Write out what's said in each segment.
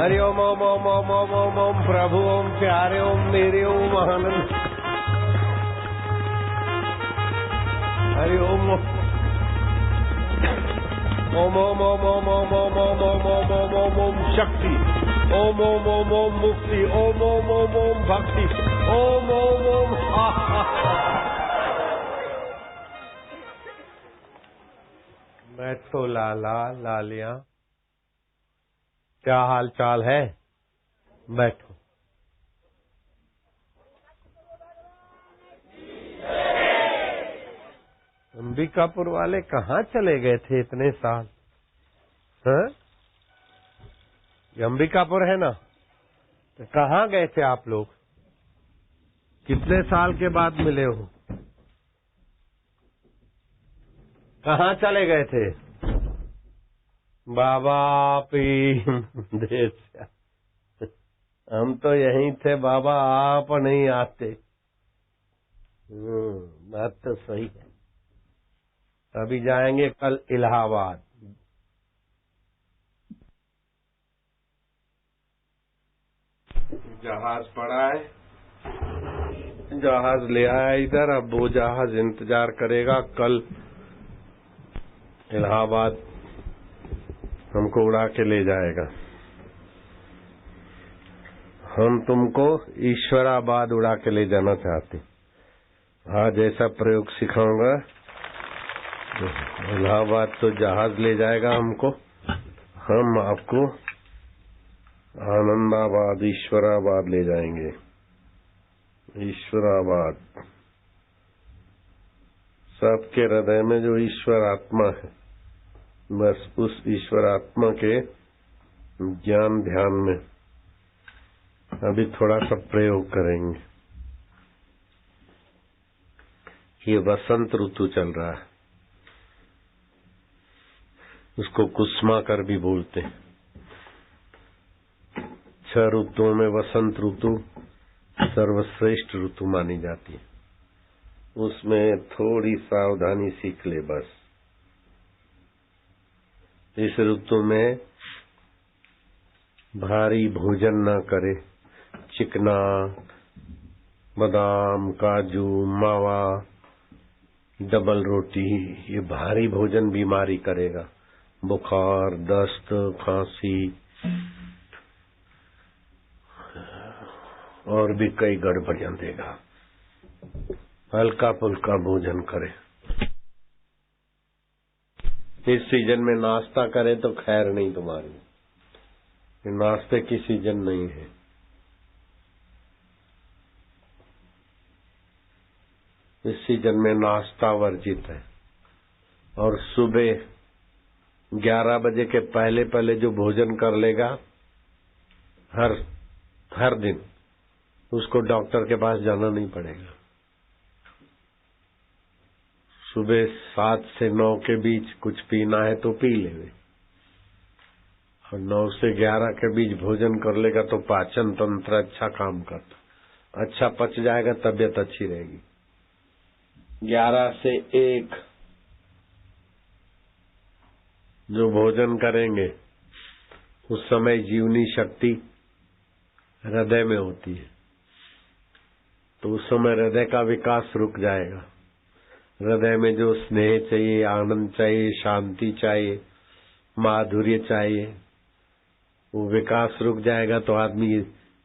हरि ओम ओम ओम ओम ओम ओम ओम प्रभु ओम प्यारे ओम मेरे ओम आनंद। हरि ओम ओम ओम ओम ओम ओम ओम ओम ओम ओम ओम ओम ओम शक्ति ओम ओम ओम ओम मुक्ति ओम ओम ओम ओम भक्ति ओम ओम ओम बैठो लाला लालिया, क्या हाल चाल है? बैठो। अंबिकापुर वाले कहाँ चले गए थे इतने साल? हैं? ये अंबिकापुर है ना, तो कहाँ गए थे आप लोग? कितने साल के बाद मिले हो? कहाँ चले गए थे? बाबा पी देश, हम तो यहीं थे बाबा, आप नहीं आते। बात तो सही है। अभी जाएंगे कल इलाहाबाद। जहाज पड़ा है, जहाज ले आया इधर, अब वो जहाज इंतजार करेगा, कल इलाहाबाद हमको उड़ा के ले जाएगा। हम तुमको ईश्वराबाद उड़ा के ले जाना चाहते। आज ऐसा प्रयोग सिखाऊंगा, इलाहाबाद तो जहाज ले जाएगा हमको, हम आपको आनंदाबाद ईश्वराबाद ले जाएंगे। ईश्वराबाद, सबके हृदय में जो ईश्वर आत्मा है, बस उस ईश्वर आत्मा के ज्ञान ध्यान में अभी थोड़ा सा प्रयोग करेंगे। ये वसंत ऋतु चल रहा है, उसको कुसुमाकर भी बोलते हैं। 6 ऋतुओं में वसंत ऋतु सर्वश्रेष्ठ ऋतु मानी जाती है। उसमें थोड़ी सावधानी सीख ले बस। इस ऋतु में भारी भोजन न करे, चिकना, बादाम, काजू, मावा, डबल रोटी, ये भारी भोजन बीमारी करेगा। बुखार, दस्त, खांसी और भी कई गड़बड़ियां देगा। हल्का फुल्का भोजन करे। इस सीजन में नाश्ता करें तो खैर नहीं तुम्हारी, नाश्ते की सीजन नहीं है। इस सीजन में नाश्ता वर्जित है। और सुबह 11 बजे के पहले पहले जो भोजन कर लेगा हर दिन, उसको डॉक्टर के पास जाना नहीं पड़ेगा। सुबह 7 से 9 के बीच कुछ पीना है तो पी लेवे, और 9 से 11 के बीच भोजन कर लेगा तो पाचन तंत्र अच्छा काम करता, अच्छा पच जाएगा, तबीयत अच्छी रहेगी। 11 से 1 जो भोजन करेंगे उस समय जीवनी शक्ति हृदय में होती है, तो उस समय हृदय का विकास रुक जाएगा। हृदय में जो स्नेह चाहिए, आनंद चाहिए, शांति चाहिए, माधुर्य चाहिए, वो विकास रुक जाएगा तो आदमी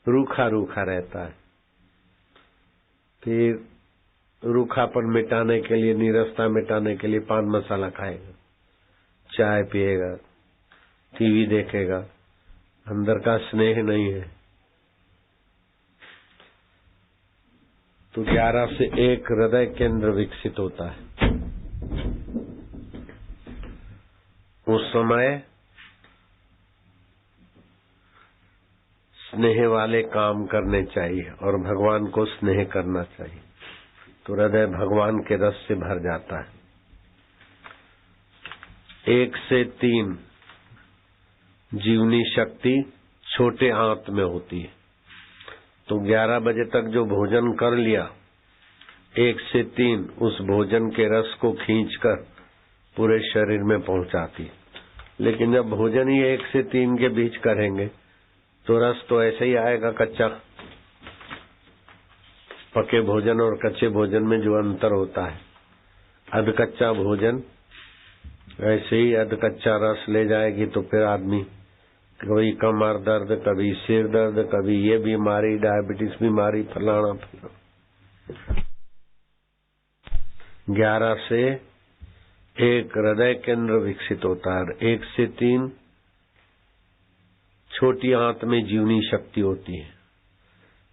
रूखा रूखा रहता है। फिर रूखापन मिटाने के लिए, नीरसता मिटाने के लिए पान मसाला खाएगा, चाय पिएगा, टीवी देखेगा, अंदर का स्नेह नहीं है। तो 11 से 1 हृदय केंद्र विकसित होता है। उस समय स्नेह वाले काम करने चाहिए और भगवान को स्नेह करना चाहिए, तो हृदय भगवान के रस से भर जाता है। 1 से 3 जीवनी शक्ति छोटे आंत में होती है, तो 11 बजे तक जो भोजन कर लिया, 1 से 3 उस भोजन के रस को खींचकर पूरे शरीर में पहुंचाती है। लेकिन जब भोजन ही 1 से 3 के बीच करेंगे तो रस तो ऐसे ही आएगा कच्चा। पके भोजन और कच्चे भोजन में जो अंतर होता है, अध कच्चा भोजन ऐसे ही अध कच्चा रस ले जाएगी तो फिर आदमी कभी कमर दर्द, कभी सिर दर्द, कभी ये बीमारी, डायबिटीज बीमारी, फलाना फलाना। 11 से 1 हृदय केंद्र विकसित होता है। 1 से 3 छोटी आंत में जीवनी शक्ति होती है,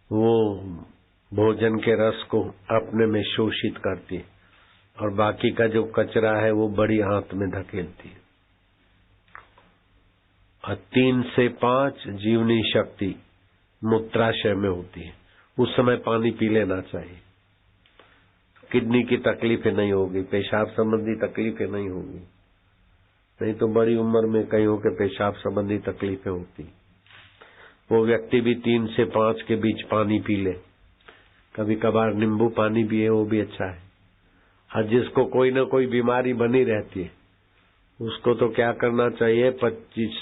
वो भोजन के रस को अपने में शोषित करती है और बाकी का जो कचरा है वो बड़ी आंत में धकेलती है। और 3 से 5 जीवनी शक्ति मूत्राशय में होती है। उस समय पानी पी लेना चाहिए। किडनी की तकलीफें नहीं होगी, पेशाब संबंधी तकलीफें नहीं होगी, नहीं तो बड़ी उम्र में कईयों के पेशाब संबंधी तकलीफें होती। वो व्यक्ति भी 3 से 5 के बीच पानी पी ले, कभी कभार नींबू पानी भी है, वो भी अच्छा है। और जिसको कोई न कोई बीमारी बनी रहती है उसको तो क्या करना चाहिए, 25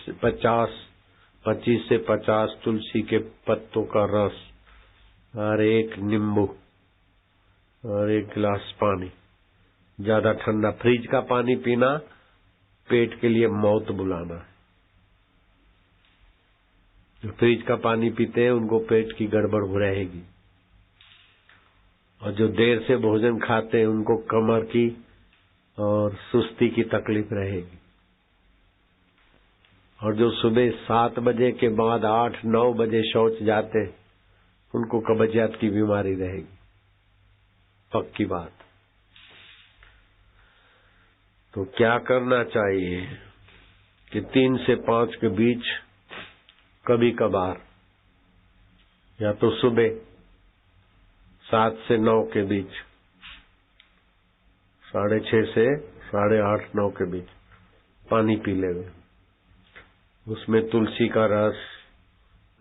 से 50 तुलसी के पत्तों का रस और 1 नींबू और 1 गिलास पानी, ज्यादा ठंडा। फ्रिज का पानी पीना पेट के लिए मौत बुलाना है। जो फ्रिज का पानी पीते हैं उनको पेट की गड़बड़ हो रहेगी, और जो देर से भोजन खाते हैं उनको कमर की और सुस्ती की तकलीफ रहेगी, और जो सुबह 7 बजे के बाद 8-9 बजे शौच जाते हैं उनको कब्जियत की बीमारी रहेगी, पक्की बात। तो क्या करना चाहिए कि 3 से 5 के बीच कभी कभार, या तो सुबह 7 से 9 के बीच, 6:30 से 8:30-9 के बीच पानी पी लेंगे। उसमें तुलसी का रस,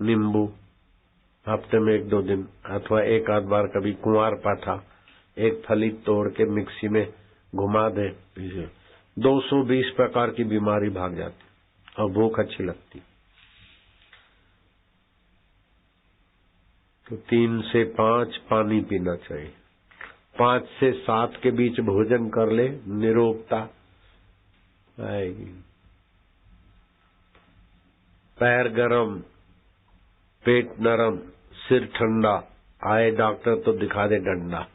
नींबू, हफ्ते में 1-2 दिन अथवा 1-8 बार कभी कुंवार पाठा 1 फली तोड़ के मिक्सी में घुमा दे, 220 प्रकार की बीमारी भाग जाती और भूख अच्छी लगती। तो 3 से 5 पानी पीना चाहिए। 5 से 7 के बीच भोजन कर ले, निरोगता आएगी। पैर गरम, पेट नरम, सिर ठंडा, आए डॉक्टर तो दिखा दे डंडा,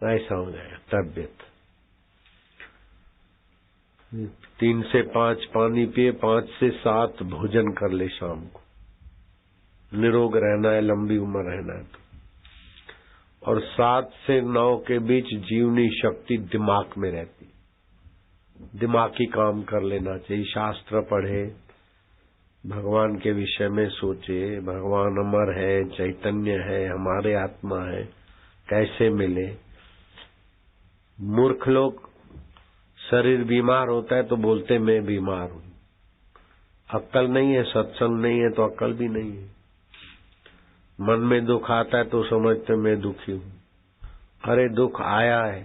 ऐसा हो जाए तबियत। 3 से 5 पानी पिए, 5 से 7 भोजन कर ले शाम को। निरोग रहना है, लंबी उम्र रहना है तो। और 7 से 9 के बीच जीवनी शक्ति दिमाग में रहती, दिमागी काम कर लेना चाहिए। शास्त्र पढ़े, भगवान के विषय में सोचे, भगवान अमर है, चैतन्य है, हमारे आत्मा है, कैसे मिले। मूर्ख लोग शरीर बीमार होता है तो बोलते मैं बीमार हूं, अक्ल नहीं है, सत्संग नहीं है तो अक्ल भी नहीं है। मन में दुख आता है तो समझते मैं दुखी हूं। अरे दुख आया है,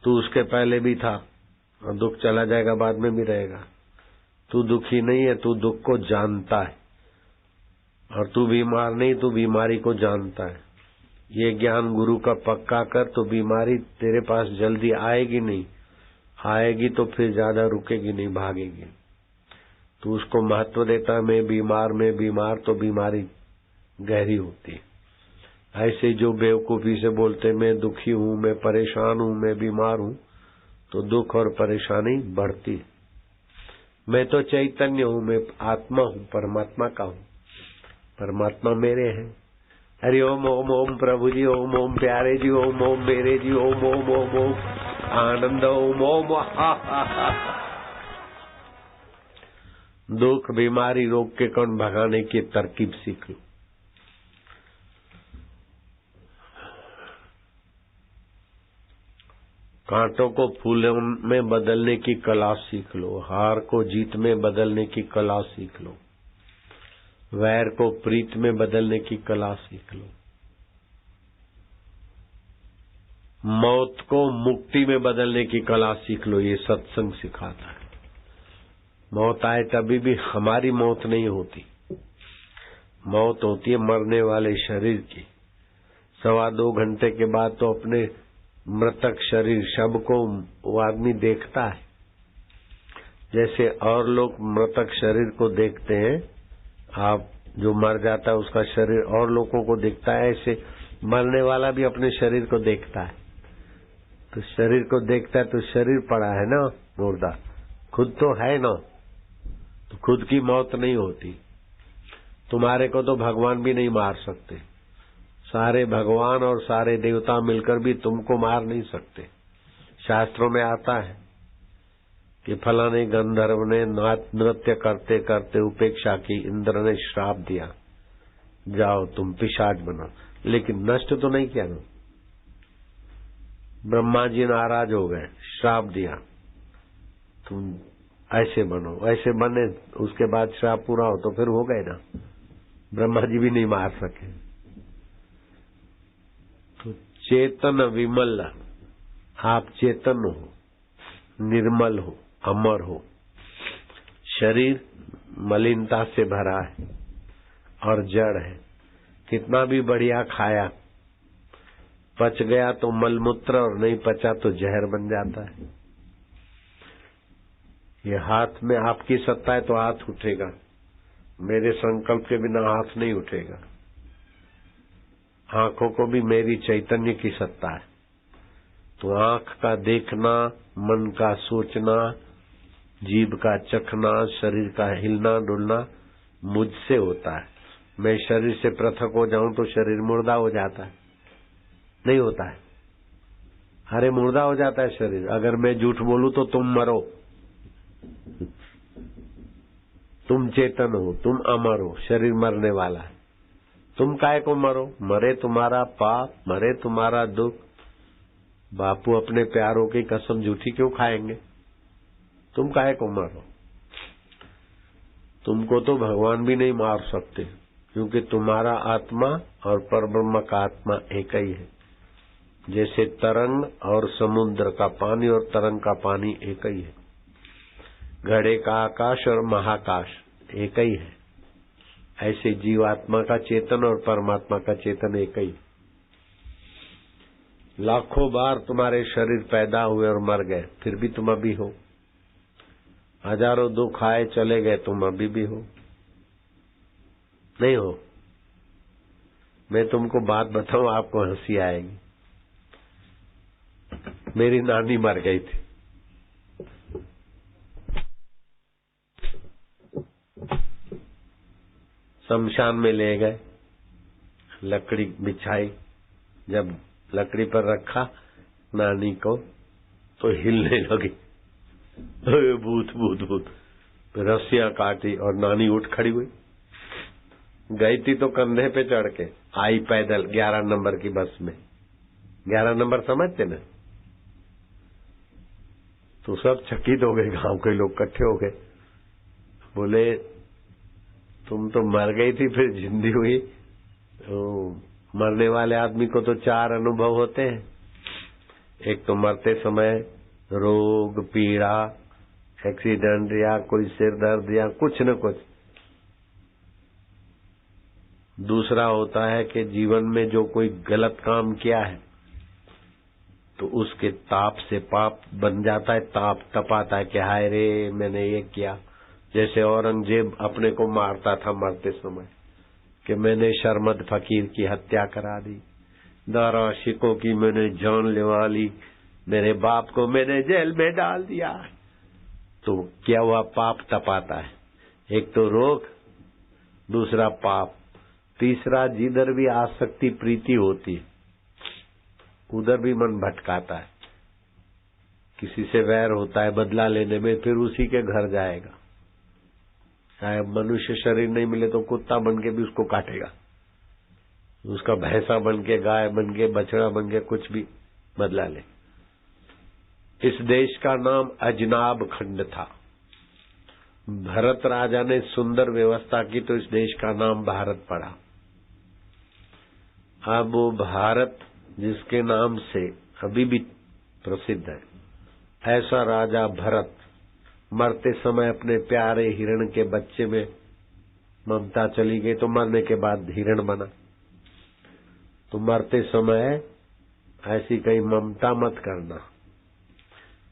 तू उसके पहले भी था और दुख चला जाएगा, बाद में भी रहेगा। तू दुखी नहीं है, तू दुख को जानता है, और तू बीमार नहीं, तू बीमारी को जानता है। ये ज्ञान गुरु का पक्का कर तो बीमारी तेरे पास जल्दी आएगी नहीं, आएगी तो फिर ज्यादा रुकेगी नहीं, भागेगी। तू उसको महत्व देता, मैं बीमार तो बीमारी गहरी होती है। ऐसे जो बेवकूफी से बोलते मैं दुखी हूं, मैं परेशान हूं, मैं बीमार हूं, तो दुख और परेशानी बढ़ती है। मैं तो चैतन्य हूं, मैं आत्मा हूं, परमात्मा का हूं, परमात्मा मेरे हैं। हरि ओम ओम ओम प्रभु जी, ओम ओम प्यारे जी, ओम ओम मेरे जी, ओम ओम ओम ओम आनंद, ओम ओम। दुख बीमारी रोग के कण भगाने की तरकीब सीख लो। कांटों को फूलों में बदलने की कला सीख लो, हार को जीत में बदलने की कला सीख लो, वैर को प्रीत में बदलने की कला सीख लो, मौत को मुक्ति में बदलने की कला सीख लो। ये सत्संग सिखाता है। मौत आए तभी भी हमारी मौत नहीं होती। मौत होती है मरने वाले शरीर की। 2.25 घंटे के बाद तो अपने मृतक शरीर शव को वो आदमी देखता है। जैसे और लोग मृतक शरीर को देखते हैं, आप जो मर जाता है उसका शरीर और लोगों को दिखता है, ऐसे मरने वाला भी अपने शरीर को देखता है। तो शरीर को देखता है तो शरीर पड़ा है ना मुर्दा, खुद तो है ना, तो खुद की मौत नहीं होती। तुम्हारे को तो भगवान भी नहीं मार सकते। सारे भगवान और सारे देवता मिलकर भी तुमको मार नहीं सकते। शास्त्रों में आता है कि फलाने गंधर्व ने नृत्य करते करते उपेक्षा की, इंद्र ने श्राप दिया, जाओ तुम पिशाच बनो, लेकिन नष्ट तो नहीं किया ना। ब्रह्मा जी नाराज हो गए, श्राप दिया, तुम ऐसे बनो, ऐसे बने, उसके बाद श्राप पूरा हो तो फिर हो गए ना। ब्रह्मा जी भी नहीं मार सके। तो चेतन विमल, आप चेतन हो, निर्मल हो, अमर हो। शरीर मलिनता से भरा है और जड़ है। कितना भी बढ़िया खाया, पच गया तो मलमूत्र, और नहीं पचा तो जहर बन जाता है। ये हाथ में आपकी सत्ता है तो हाथ उठेगा, मेरे संकल्प के बिना हाथ नहीं उठेगा। आंखों को भी मेरी चैतन्य की सत्ता है, तो आंख का देखना, मन का सोचना, जीभ का चखना, शरीर का हिलना डुलना मुझसे होता है। मैं शरीर से पृथक हो जाऊं तो शरीर मुर्दा हो जाता है, नहीं होता है। अरे मुर्दा हो जाता है शरीर। अगर मैं झूठ बोलूं तो तुम मरो। तुम चेतन हो, तुम अमर हो, शरीर मरने वाला है। तुम काहे को मरो? मरे तुम्हारा पाप, मरे तुम्हारा दुख। बापू अपने प्यारों की कसम झूठी क्यों खाएंगे? तुम काहे को मरो? तुमको तो भगवान भी नहीं मार सकते, क्योंकि तुम्हारा आत्मा और परब्रह्म का आत्मा एक ही है। जैसे तरंग और समुद्र का पानी और तरंग का पानी एक ही है। घड़े का आकाश और महाकाश एक ही है। ऐसे जीवात्मा का चेतन और परमात्मा का चेतन एक ही। लाखों बार तुम्हारे शरीर पैदा हुए और मर गए, फिर भी तुम अभी हो। हजारों दुख आए चले गए, तुम अभी भी हो, नहीं हो? मैं तुमको बात बताऊं, आपको हंसी आएगी। मेरी नानी मर गई थी। शमशान में ले गए, लकड़ी बिछाई, जब लकड़ी पर रखा नानी को तो हिलने लगी। भूत भूत भूत, रस्सियां काटी और नानी उठ खड़ी हुई। गई थी तो कंधे पे चढ़ के आई पैदल 11 नंबर की बस में। 11 नंबर समझते ना? तो सब चकित हो गए, गांव के लोग इकट्ठे हो गए, बोले तुम तो मर गई थी फिर जिंदी हुई। तो मरने वाले आदमी को तो 4 अनुभव होते हैं। एक तो मरते समय रोग, पीड़ा, एक्सीडेंट या कोई सिर दर्द या कुछ न कुछ। दूसरा होता है कि जीवन में जो कोई गलत काम किया है तो उसके ताप से पाप बन जाता है, ताप तपाता है कि हाय रे मैंने ये किया। जैसे औरंगजेब अपने को मारता था मरते समय कि मैंने शर्मद फकीर की हत्या करा दी, दारा शिकों की मैंने जान लेवा ली, मेरे बाप को मैंने जेल में डाल दिया। तो क्या हुआ? पाप तपाता है। एक तो रोग, दूसरा पाप, तीसरा जिधर भी आसक्ति प्रीति होती है उधर भी मन भटकाता है। किसी से वैर होता है बदला लेने में, फिर उसी के घर जाएगा। चाहे मनुष्य शरीर नहीं मिले तो कुत्ता बन के भी उसको काटेगा, उसका भैंसा बन के, गाय बन के, बछड़ा बन के, कुछ भी बदला ले। इस देश का नाम अजनाब खंड था। भरत राजा ने सुंदर व्यवस्था की तो इस देश का नाम भारत पड़ा। अब वो भारत जिसके नाम से अभी भी प्रसिद्ध है, ऐसा राजा भरत मरते समय अपने प्यारे हिरण के बच्चे में ममता चली गई तो मरने के बाद हिरण बना। तो मरते समय ऐसी कहीं ममता मत करना।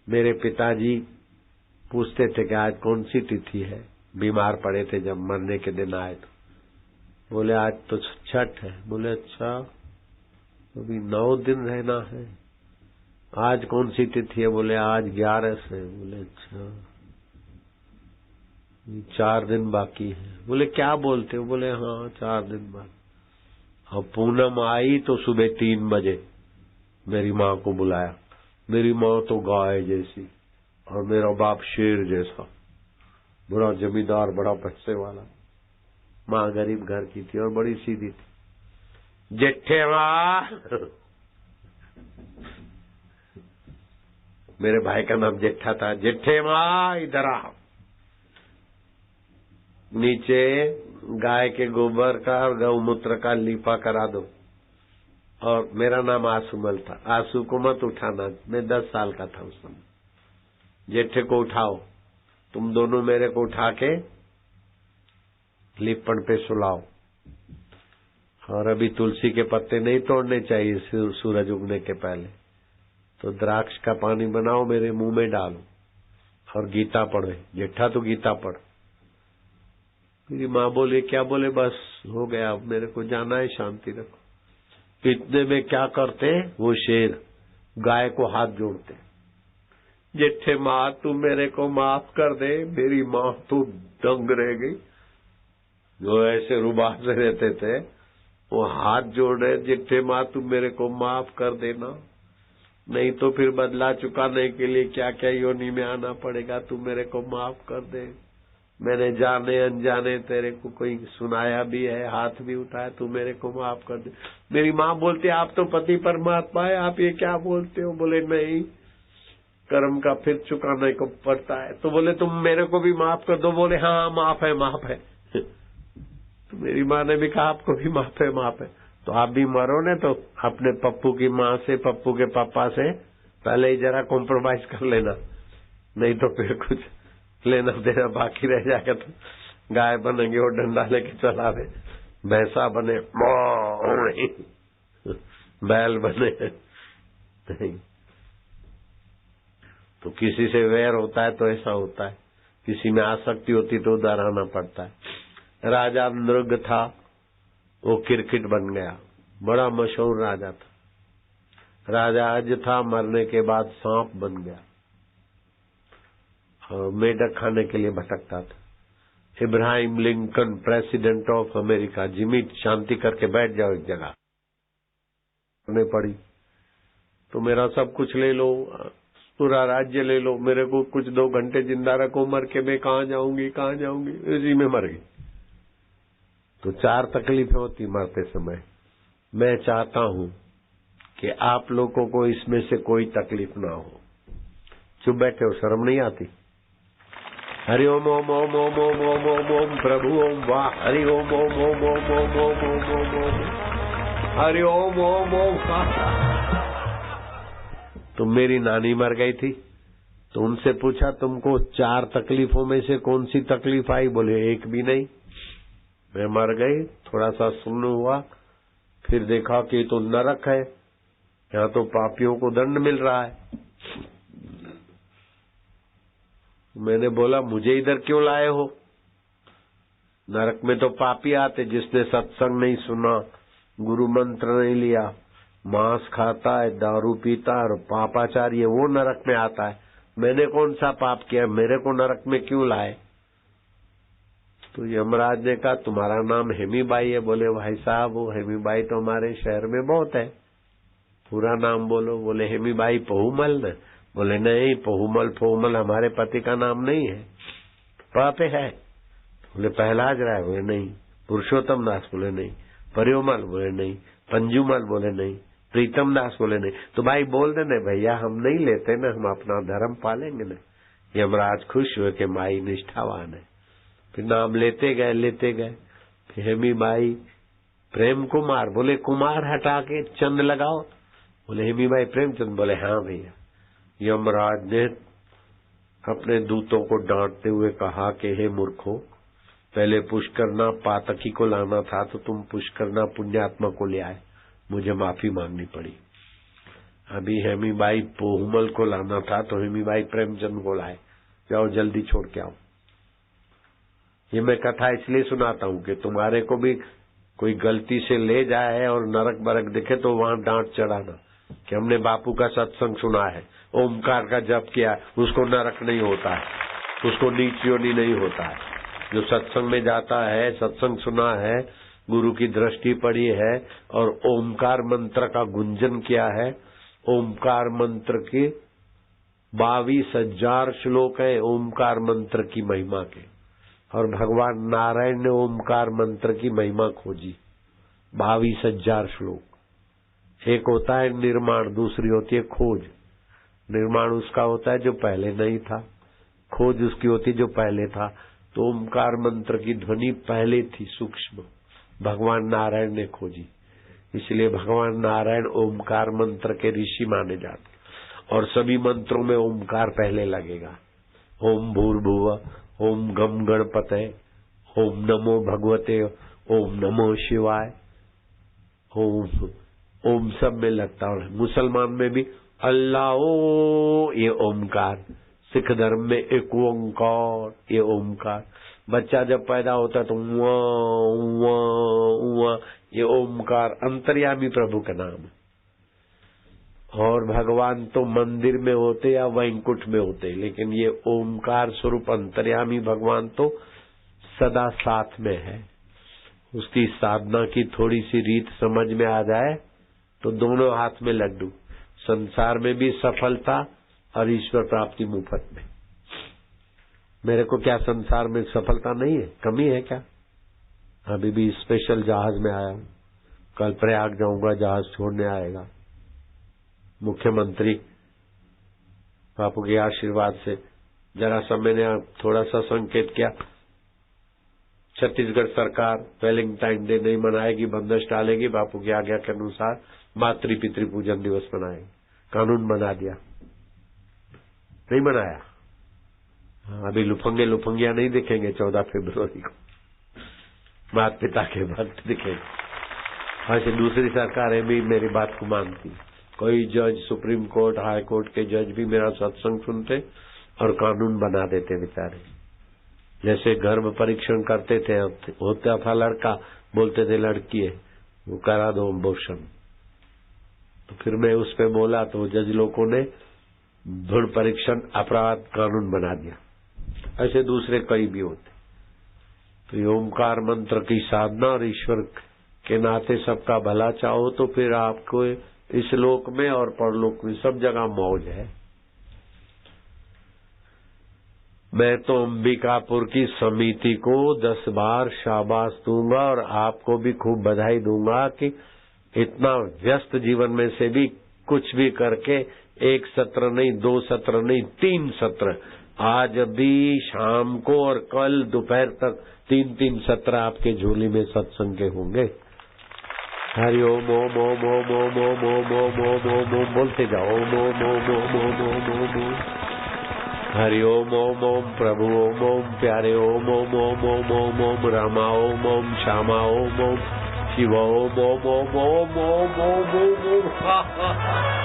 मेरे पिताजी पूछते थे कि आज कौन सी तिथि है, बीमार पड़े थे जब मरने के दिन आए तो बोले आज तो छठ है। बोले अच्छा, अभी 9 दिन रहना है। आज कौन सी तिथि है? बोले आज 11 है। बोले अच्छा, 4 दिन बाकी है। बोले क्या बोलते हो? बोले हाँ 4 दिन बाद। अब पूनम आई तो सुबह 3 बजे मेरी माँ को बुलाया। मेरी माँ तो गाय जैसी और मेरा बाप शेर जैसा, बड़ा जमींदार, बड़ा पैसे वाला। माँ गरीब घर की थी और बड़ी सीधी थी। जेठे माँ मेरे भाई का नाम जेठा था। जेठे माँ इधर आ। नीचे गाय के गोबर का और गौमूत्र का लीपा करा दो। और मेरा नाम आसूमल था। आंसू को मत उठाना, मैं 10 साल का था उस समय। जेठे को उठाओ, तुम दोनों मेरे को उठा के लिपण पे सुलाओ। और अभी तुलसी के पत्ते नहीं तोड़ने चाहिए सूरज उगने के पहले। तो द्राक्ष का पानी बनाओ, मेरे मुंह में डालो और गीता पढ़े। जेठा तो गीता पढ़। मेरी माँ बोले क्या? बोले बस हो गया, अब मेरे को जाना है, शांति रखो। इतने में क्या करते वो शेर गाय को हाथ जोड़ते। जेठे माँ तू मेरे को माफ कर दे। मेरी माँ तो दंग रह गई। जो ऐसे रुबाब से रहते थे वो हाथ जोड़ रहे, जेठे माँ तू मेरे को माफ कर देना, नहीं तो फिर बदला चुकाने के लिए क्या क्या योनि में आना पड़ेगा। तू मेरे को माफ कर दे। मैंने जाने अनजाने तेरे को कोई सुनाया भी है, हाथ भी उठाया, तू मेरे को माफ कर दे। मेरी माँ बोलती आप तो पति परमात्मा है, आप ये क्या बोलते हो? बोले नहीं, कर्म का फिर चुकाने को पड़ता है। तो बोले तुम मेरे को भी माफ कर दो। बोले हाँ माफ है, माफ है। तो मेरी माँ ने भी कहा आपको भी माफ है, माफ है। तो आप भी मरो ने तो अपने पप्पू की माँ से, पप्पू के पापा से पहले ही जरा कॉम्प्रोमाइज कर लेना, नहीं तो फिर कुछ लेना देना बाकी रह जाएगा। तो गाय बनेंगे और डंडा लेके चला दे, भैंसा बने बैल बने नहीं। तो किसी से वैर होता है तो ऐसा होता है, किसी में आसक्ति होती तो उधर आना पड़ता है। राजा नृग था, वो क्रिकेट बन गया, बड़ा मशहूर राजा था। राजा अज था, मरने के बाद सांप बन गया और मेढक खाने के लिए भटकता था। Abraham Lincoln president of America, जिमी शांति करके बैठ जाओ एक जगह, करने पड़ी तो मेरा सब कुछ ले लो, पूरा राज्य ले लो, मेरे को कुछ 2 घंटे जिंदा रखो, मर के मैं कहाँ जाऊंगी, कहाँ जाऊंगी, इसी में मर गई। तो 4 तकलीफें होती मरते समय। मैं चाहता हूं कि आप लोगों को इसमें से कोई तकलीफ ना हो। चुप बैठे हो, शर्म नहीं आती? हरि ओम ओम ओम ओम ओम ओम ओम ओम प्रभु ओम वाह। हरि ओम ओम ओम ओम ओम ओम ओम ओम ओम हरि ओम ओम ओम। तो मेरी नानी मर गई थी, तो उनसे पूछा तुमको 4 तकलीफों में से कौन सी तकलीफ आई? बोले एक भी नहीं। मैं मर गई, थोड़ा सा सुन्न हुआ, फिर देखा कि तो नरक है, यहाँ तो पापियों को दंड मिल रहा है। मैंने बोला मुझे इधर क्यों लाए हो? नरक में तो पापी आते, जिसने सत्संग नहीं सुना, गुरु मंत्र नहीं लिया, मांस खाता है, दारू पीता है और पापाचारी है, वो नरक में आता है। मैंने कौन सा पाप किया, मेरे को नरक में क्यों लाए? तो यमराज ने कहा तुम्हारा नाम हेमीबाई है। बोले भाई साहब वो हेमीबाई तो हमारे शहर में बहुत है, पूरा नाम बोलो। बोले हेमीबाई पहुमल न? बोले नहीं, पहुमल पहुमल हमारे पति का नाम नहीं है। पापे है? बोले पहलाज राय? बोले नहीं। पुरुषोत्तम दास? बोले नहीं। परियोमल? बोले नहीं। पंजुमल? बोले नहीं। प्रीतम दास? बोले नहीं। तो भाई बोल देने भैया हम नहीं लेते ना, हम अपना धर्म पालेंगे ना। यमराज खुश हुए कि माई निष्ठावान है। फिर नाम लेते गए। Hemy by Prem Kumar? बोले कुमार हटा के चंद लगाओ। बोले हेमी बाई प्रेमचंद? बोले हाँ भैया। यमराज ने अपने दूतों को डांटते हुए कहा कि हे मूर्खों, पहले पुष्करना पातकी को लाना था तो तुम पुष्करना पुण्यात्मा को ले आए, मुझे माफी मांगनी पड़ी। अभी हेमीबाई पोहुमल को लाना था तो हेमीबाई प्रेमचंद को लाए, जाओ जल्दी छोड़ के आओ। ये मैं कथा इसलिए सुनाता हूँ कि तुम्हारे को भी कोई गलती से ले जाए और नरक बरक दिखे तो वहां डांट चढ़ाना कि हमने बापू का सत्संग सुना है, ओमकार का जप किया, उसको नरक नहीं होता है, उसको नीच योनि नहीं होता है। जो सत्संग में जाता है, सत्संग सुना है, गुरु की दृष्टि पड़ी है और ओमकार मंत्र का गुंजन किया है। ओमकार मंत्र के 22,000 श्लोक है ओमकार मंत्र की महिमा के, और भगवान नारायण ने ओमकार मंत्र की महिमा खोजी। 22,000 श्लोक। एक होता है निर्माण, दूसरी होती है खोज। निर्माण उसका होता है जो पहले नहीं था, खोज उसकी होती जो पहले था। तो ओमकार मंत्र की ध्वनि पहले थी सूक्ष्म, भगवान नारायण ने खोजी, इसलिए भगवान नारायण ओमकार मंत्र के ऋषि माने जाते। और सभी मंत्रों में ओमकार पहले लगेगा। ओम भूर्भुवः, ओम गम गणपते, ओम नमो भगवते, ओम नमो शिवाय, ओम सब में लगता। और मुसलमान में भी अल्लाह ओ, ये ओमकार। सिख धर्म में एक ओंकार, ये ओमकार। बच्चा जब पैदा होता है तो उवा, ये ओमकार अंतर्यामी प्रभु का नाम है। और भगवान तो मंदिर में होते या वैकुंठ में होते, लेकिन ये ओमकार स्वरूप अंतर्यामी भगवान तो सदा साथ में है। उसकी साधना की थोड़ी सी रीत समझ में आ जाए तो दोनों हाथ में लड्डू, संसार में भी सफलता और ईश्वर प्राप्ति मुफ्त में। मेरे को क्या संसार में सफलता नहीं है, कमी है क्या? अभी भी स्पेशल जहाज में आया हूं, कल प्रयाग जाऊंगा, जहाज छोड़ने आएगा मुख्यमंत्री। बापू के आशीर्वाद से जरा सा मैंने थोड़ा सा संकेत किया, छत्तीसगढ़ सरकार वैलेंटाइन डे नहीं मनाएगी, बंदिश डालेगी, बापू की आज्ञा के अनुसार मातृ पितृ पूजन दिवस मनाएगी। कानून बना दिया, नहीं बनाया। अभी लुफंगे लुफंगिया नहीं दिखेंगे 14 फरवरी को, माता पिता के भक्त दिखेंगे। ऐसे दूसरी सरकारें भी मेरी बात को मानती। कोई जज, सुप्रीम कोर्ट, हाई कोर्ट के जज भी मेरा सत्संग सुनते और कानून बना देते बेचारे। जैसे गर्भ परीक्षण करते थे, होता था लड़का, बोलते थे लड़की है, वो करा दो अबॉर्शन। तो फिर मैं उस पे बोला तो जज लोगों ने भ्रूण परीक्षण अपराध कानून बना दिया। ऐसे दूसरे कई भी होते। तो ये ओमकार मंत्र की साधना और ईश्वर के नाते सबका भला चाहो तो फिर आपको इस लोक में और परलोक में सब जगह मौज है। मैं तो अंबिकापुर की समिति को 10 बार शाबाश दूंगा और आपको भी खूब बधाई दूंगा कि इतना व्यस्त जीवन में से भी कुछ भी करके 1 सत्र नहीं, 2 सत्र नहीं, 3 सत्र, आज भी शाम को और कल दोपहर तक 3-3 सत्र आपके झोली में सत्संग के होंगे। हरि ओम ओम ओम ओम ओम ओम ओम ओम ओम ओम ओम बोलते जाओ। ओम ओम ओम ओम ओम ओम ओम ओम। हरि ओम ओम ओम प्रभु ओम ओम प्यारे ओम ओम ओम ओम ओम ओम रामा ओम ओम श्यामा ओम ओम शिव ओम ओम ओम ओम ओम ओम ओम ओम।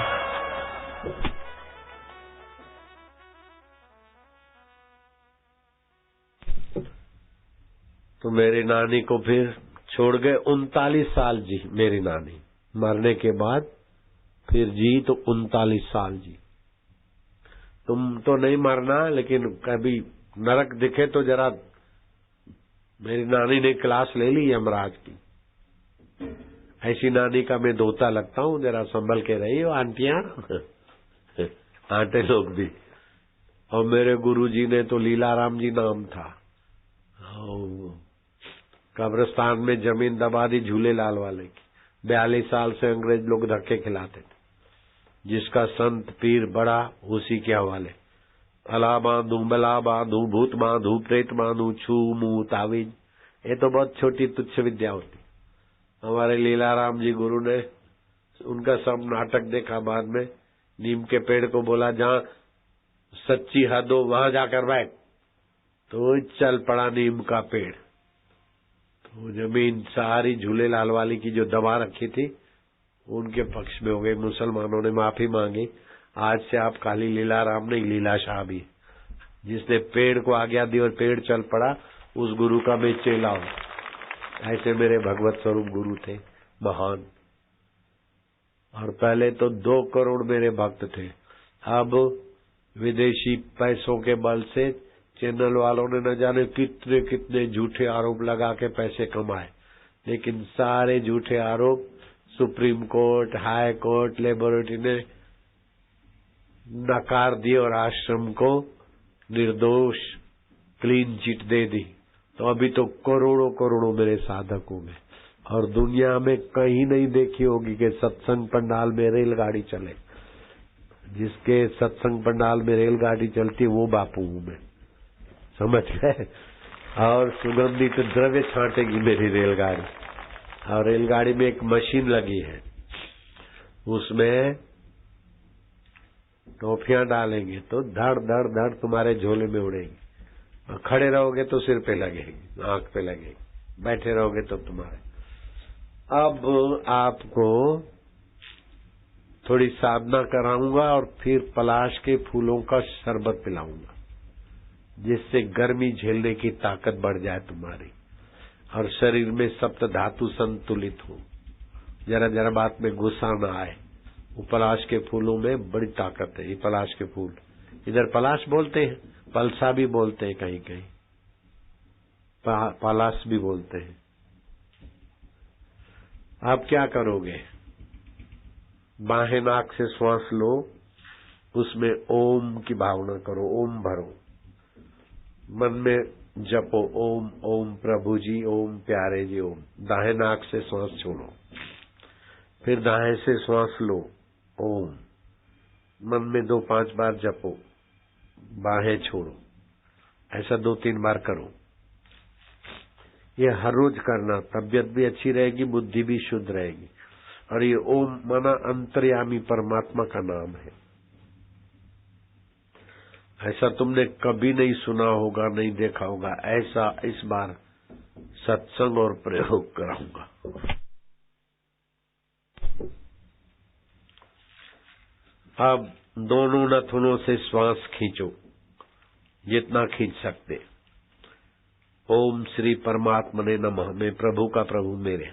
तो मेरी नानी को फिर छोड़ गए 39 साल जी। मेरी नानी मरने के बाद फिर जी तो 39 साल जी। तुम तो नहीं मरना, लेकिन कभी नरक दिखे तो जरा, मेरी नानी ने क्लास ले ली यमराज की। ऐसी नानी का मैं दोता लगता हूँ, जरा संभल के रही हो आंटियां। आंटे लोग भी। और मेरे गुरुजी ने तो लीलाराम जी नाम था। कब्रिस्तान में जमीन दबा दी झूलेलाल वाले की। 42 साल से अंग्रेज लोग धक्के खिलाते थे। जिसका संत पीर बड़ा उसी के हवाले। अला बांधू, बला बांधू, भूत बांधू, प्रेत बांधू, छू मुंह तावीज, ये तो बहुत छोटी तुच्छ विद्या होती। हमारे लीलाराम जी गुरु ने उनका सब नाटक देखा। बाद में नीम के पेड़ को बोला, जहाँ सच्ची हद हो वहां जाकर बैठ, तो चल पड़ा नीम का पेड़। तो जमीन सारी झूलेलाल वाली की जो दबा रखी थी उनके पक्ष में हो गई। मुसलमानों ने माफी मांगी, आज से आप खाली लीलाराम नहीं, लीला शाह भी। जिसने पेड़ को आज्ञा दी और पेड़ चल पड़ा, उस गुरु का मैं चेला हूं। ऐसे मेरे भगवत स्वरूप गुरु थे महान। और पहले तो 2 करोड़ मेरे भक्त थे। अब विदेशी पैसों के बल से चैनल वालों ने न जाने कितने कितने झूठे आरोप लगा के पैसे कमाए, लेकिन सारे झूठे आरोप supreme court, high court, laboratory ने नकार दिए और आश्रम को निर्दोष क्लीन चिट दे दी। तो अभी तो करोड़ों करोड़ों मेरे साधक हो गए। और दुनिया में कहीं नहीं देखी होगी कि सत्संग पंडाल में रेलगाड़ी चले। जिसके सत्संग पंडाल में रेलगाड़ी चलती है वो बापू हूं मैं, समझ गए। और सुगंधित द्रव्य छांटेगी मेरी रेलगाड़ी। और रेलगाड़ी में एक मशीन लगी है, उसमें टॉफियां डालेंगे तो धड़ धड़ धड़ तुम्हारे झोले में उड़ेगी। और खड़े रहोगे तो सिर पे लगेगी, आंख पे लगेगी, बैठे रहोगे तो तुम्हारे। अब आपको थोड़ी साधना कराऊंगा और फिर पलाश के फूलों का शरबत पिलाऊंगा, जिससे गर्मी झेलने की ताकत बढ़ जाए तुम्हारी और शरीर में सप्त धातु संतुलित हो। जरा जरा बात में गुस्सा न आए। वो पलाश के फूलों में बड़ी ताकत है। ये पलाश के फूल, इधर पलाश बोलते हैं, पलसा भी बोलते हैं, कहीं कहीं पलाश भी बोलते हैं। आप क्या करोगे? बाहें नाक से श्वास लो, उसमें ओम की भावना करो, ओम भरो, मन में जपो ओम ओम प्रभु जी, ओम प्यारे जी, ओम। दाहिने नाक से श्वास छोड़ो, फिर दाएं से श्वास लो, ओम। मन में 2-5 बार जपो, बाहें छोड़ो। ऐसा 2-3 बार करो। ये हर रोज करना, तबियत भी अच्छी रहेगी, बुद्धि भी शुद्ध रहेगी। और ये ओम माना अंतर्यामी परमात्मा का नाम है। ऐसा तुमने कभी नहीं सुना होगा, नहीं देखा होगा। ऐसा इस बार सत्संग और प्रयोग कराऊंगा। अब दोनों नथुनों से श्वास खींचो, जितना खींच सकते। ओम श्री परमात्मने नमः। मैं प्रभु का प्रभु मेरे,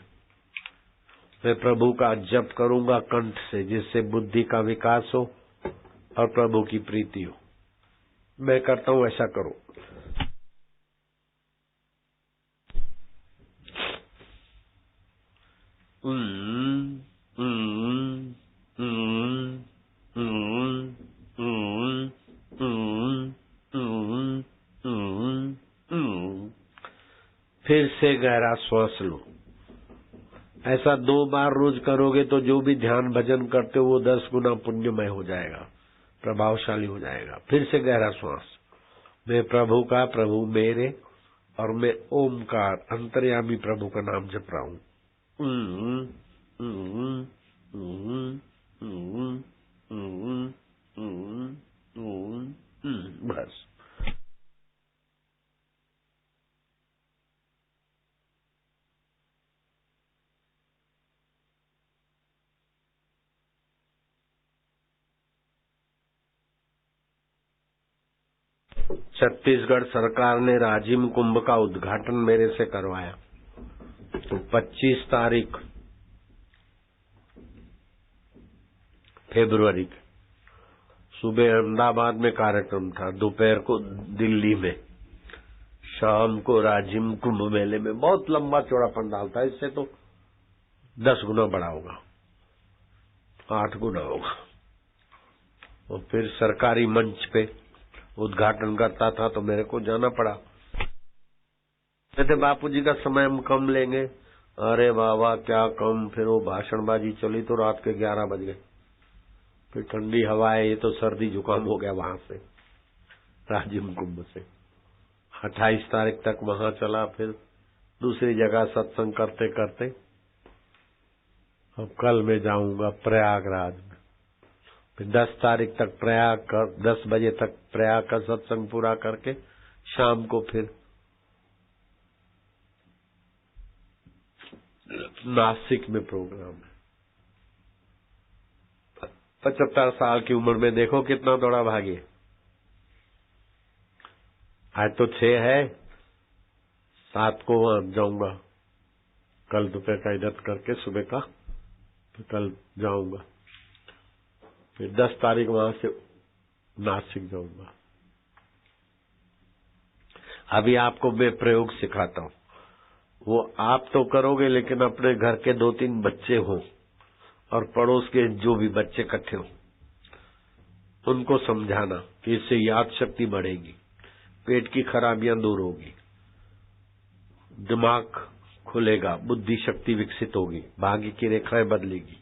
मैं प्रभु का जप करूंगा कंठ से, जिससे बुद्धि का विकास हो और प्रभु की प्रीति हो। मैं करता हूं, ऐसा करो। फिर से गहरा श्वास लो। ऐसा 2 बार रोज करोगे तो जो भी ध्यान भजन करते हो वो 10 गुना पुण्यमय हो जाएगा, प्रभावशाली हो जाएगा। फिर से गहरा श्वास। मैं प्रभु का प्रभु मेरे, और मैं ओमकार अंतर्यामी प्रभु का नाम जप रहा हूं। बस। छत्तीसगढ़ सरकार ने राजिम कुंभ का उद्घाटन मेरे से करवाया। तो 25 तारीख फरवरी की सुबह अहमदाबाद में कार्यक्रम था, दोपहर को दिल्ली में, शाम को राजिम कुंभ मेले में। बहुत लंबा चौड़ा पंडाल था, इससे तो 10 गुना बड़ा होगा, 8 गुना होगा। और फिर सरकारी मंच पे उद्घाटन करता था तो मेरे को जाना पड़ा। कहते बापूजी का समय हम कम लेंगे। अरे बाबा क्या कम, फिर वो भाषणबाजी चली तो रात के 11 बज गए। फिर ठंडी हवाएं, ये तो सर्दी जुकाम हो गया वहां से, राजिम कुंभ से। 28 तारीख तक वहां चला, फिर दूसरी जगह सत्संग करते करते अब कल मैं जाऊंगा प्रयागराज में। फिर 10 तारीख तक प्रयाग कर 10 बजे तक प्रयाग का सत्संग पूरा करके शाम को फिर नासिक में प्रोग्राम है। 75 साल की उम्र में देखो कितना दौड़ा भागे। आज तो 6 है, 7 को वहां जाऊंगा, कल दोपहर का इधर करके सुबह का, तो कल जाऊंगा, फिर 10 तारीख वहां से नासिक जाऊंगा। अभी आपको मैं प्रयोग सिखाता हूं, वो आप तो करोगे, लेकिन अपने घर के 2-3 बच्चे हों और पड़ोस के जो भी बच्चे इकट्ठे हों, उनको समझाना कि इससे याद शक्ति बढ़ेगी, पेट की खराबियां दूर होगी, दिमाग खुलेगा, बुद्धि शक्ति विकसित होगी, भाग्य की रेखाएं बदलेगी।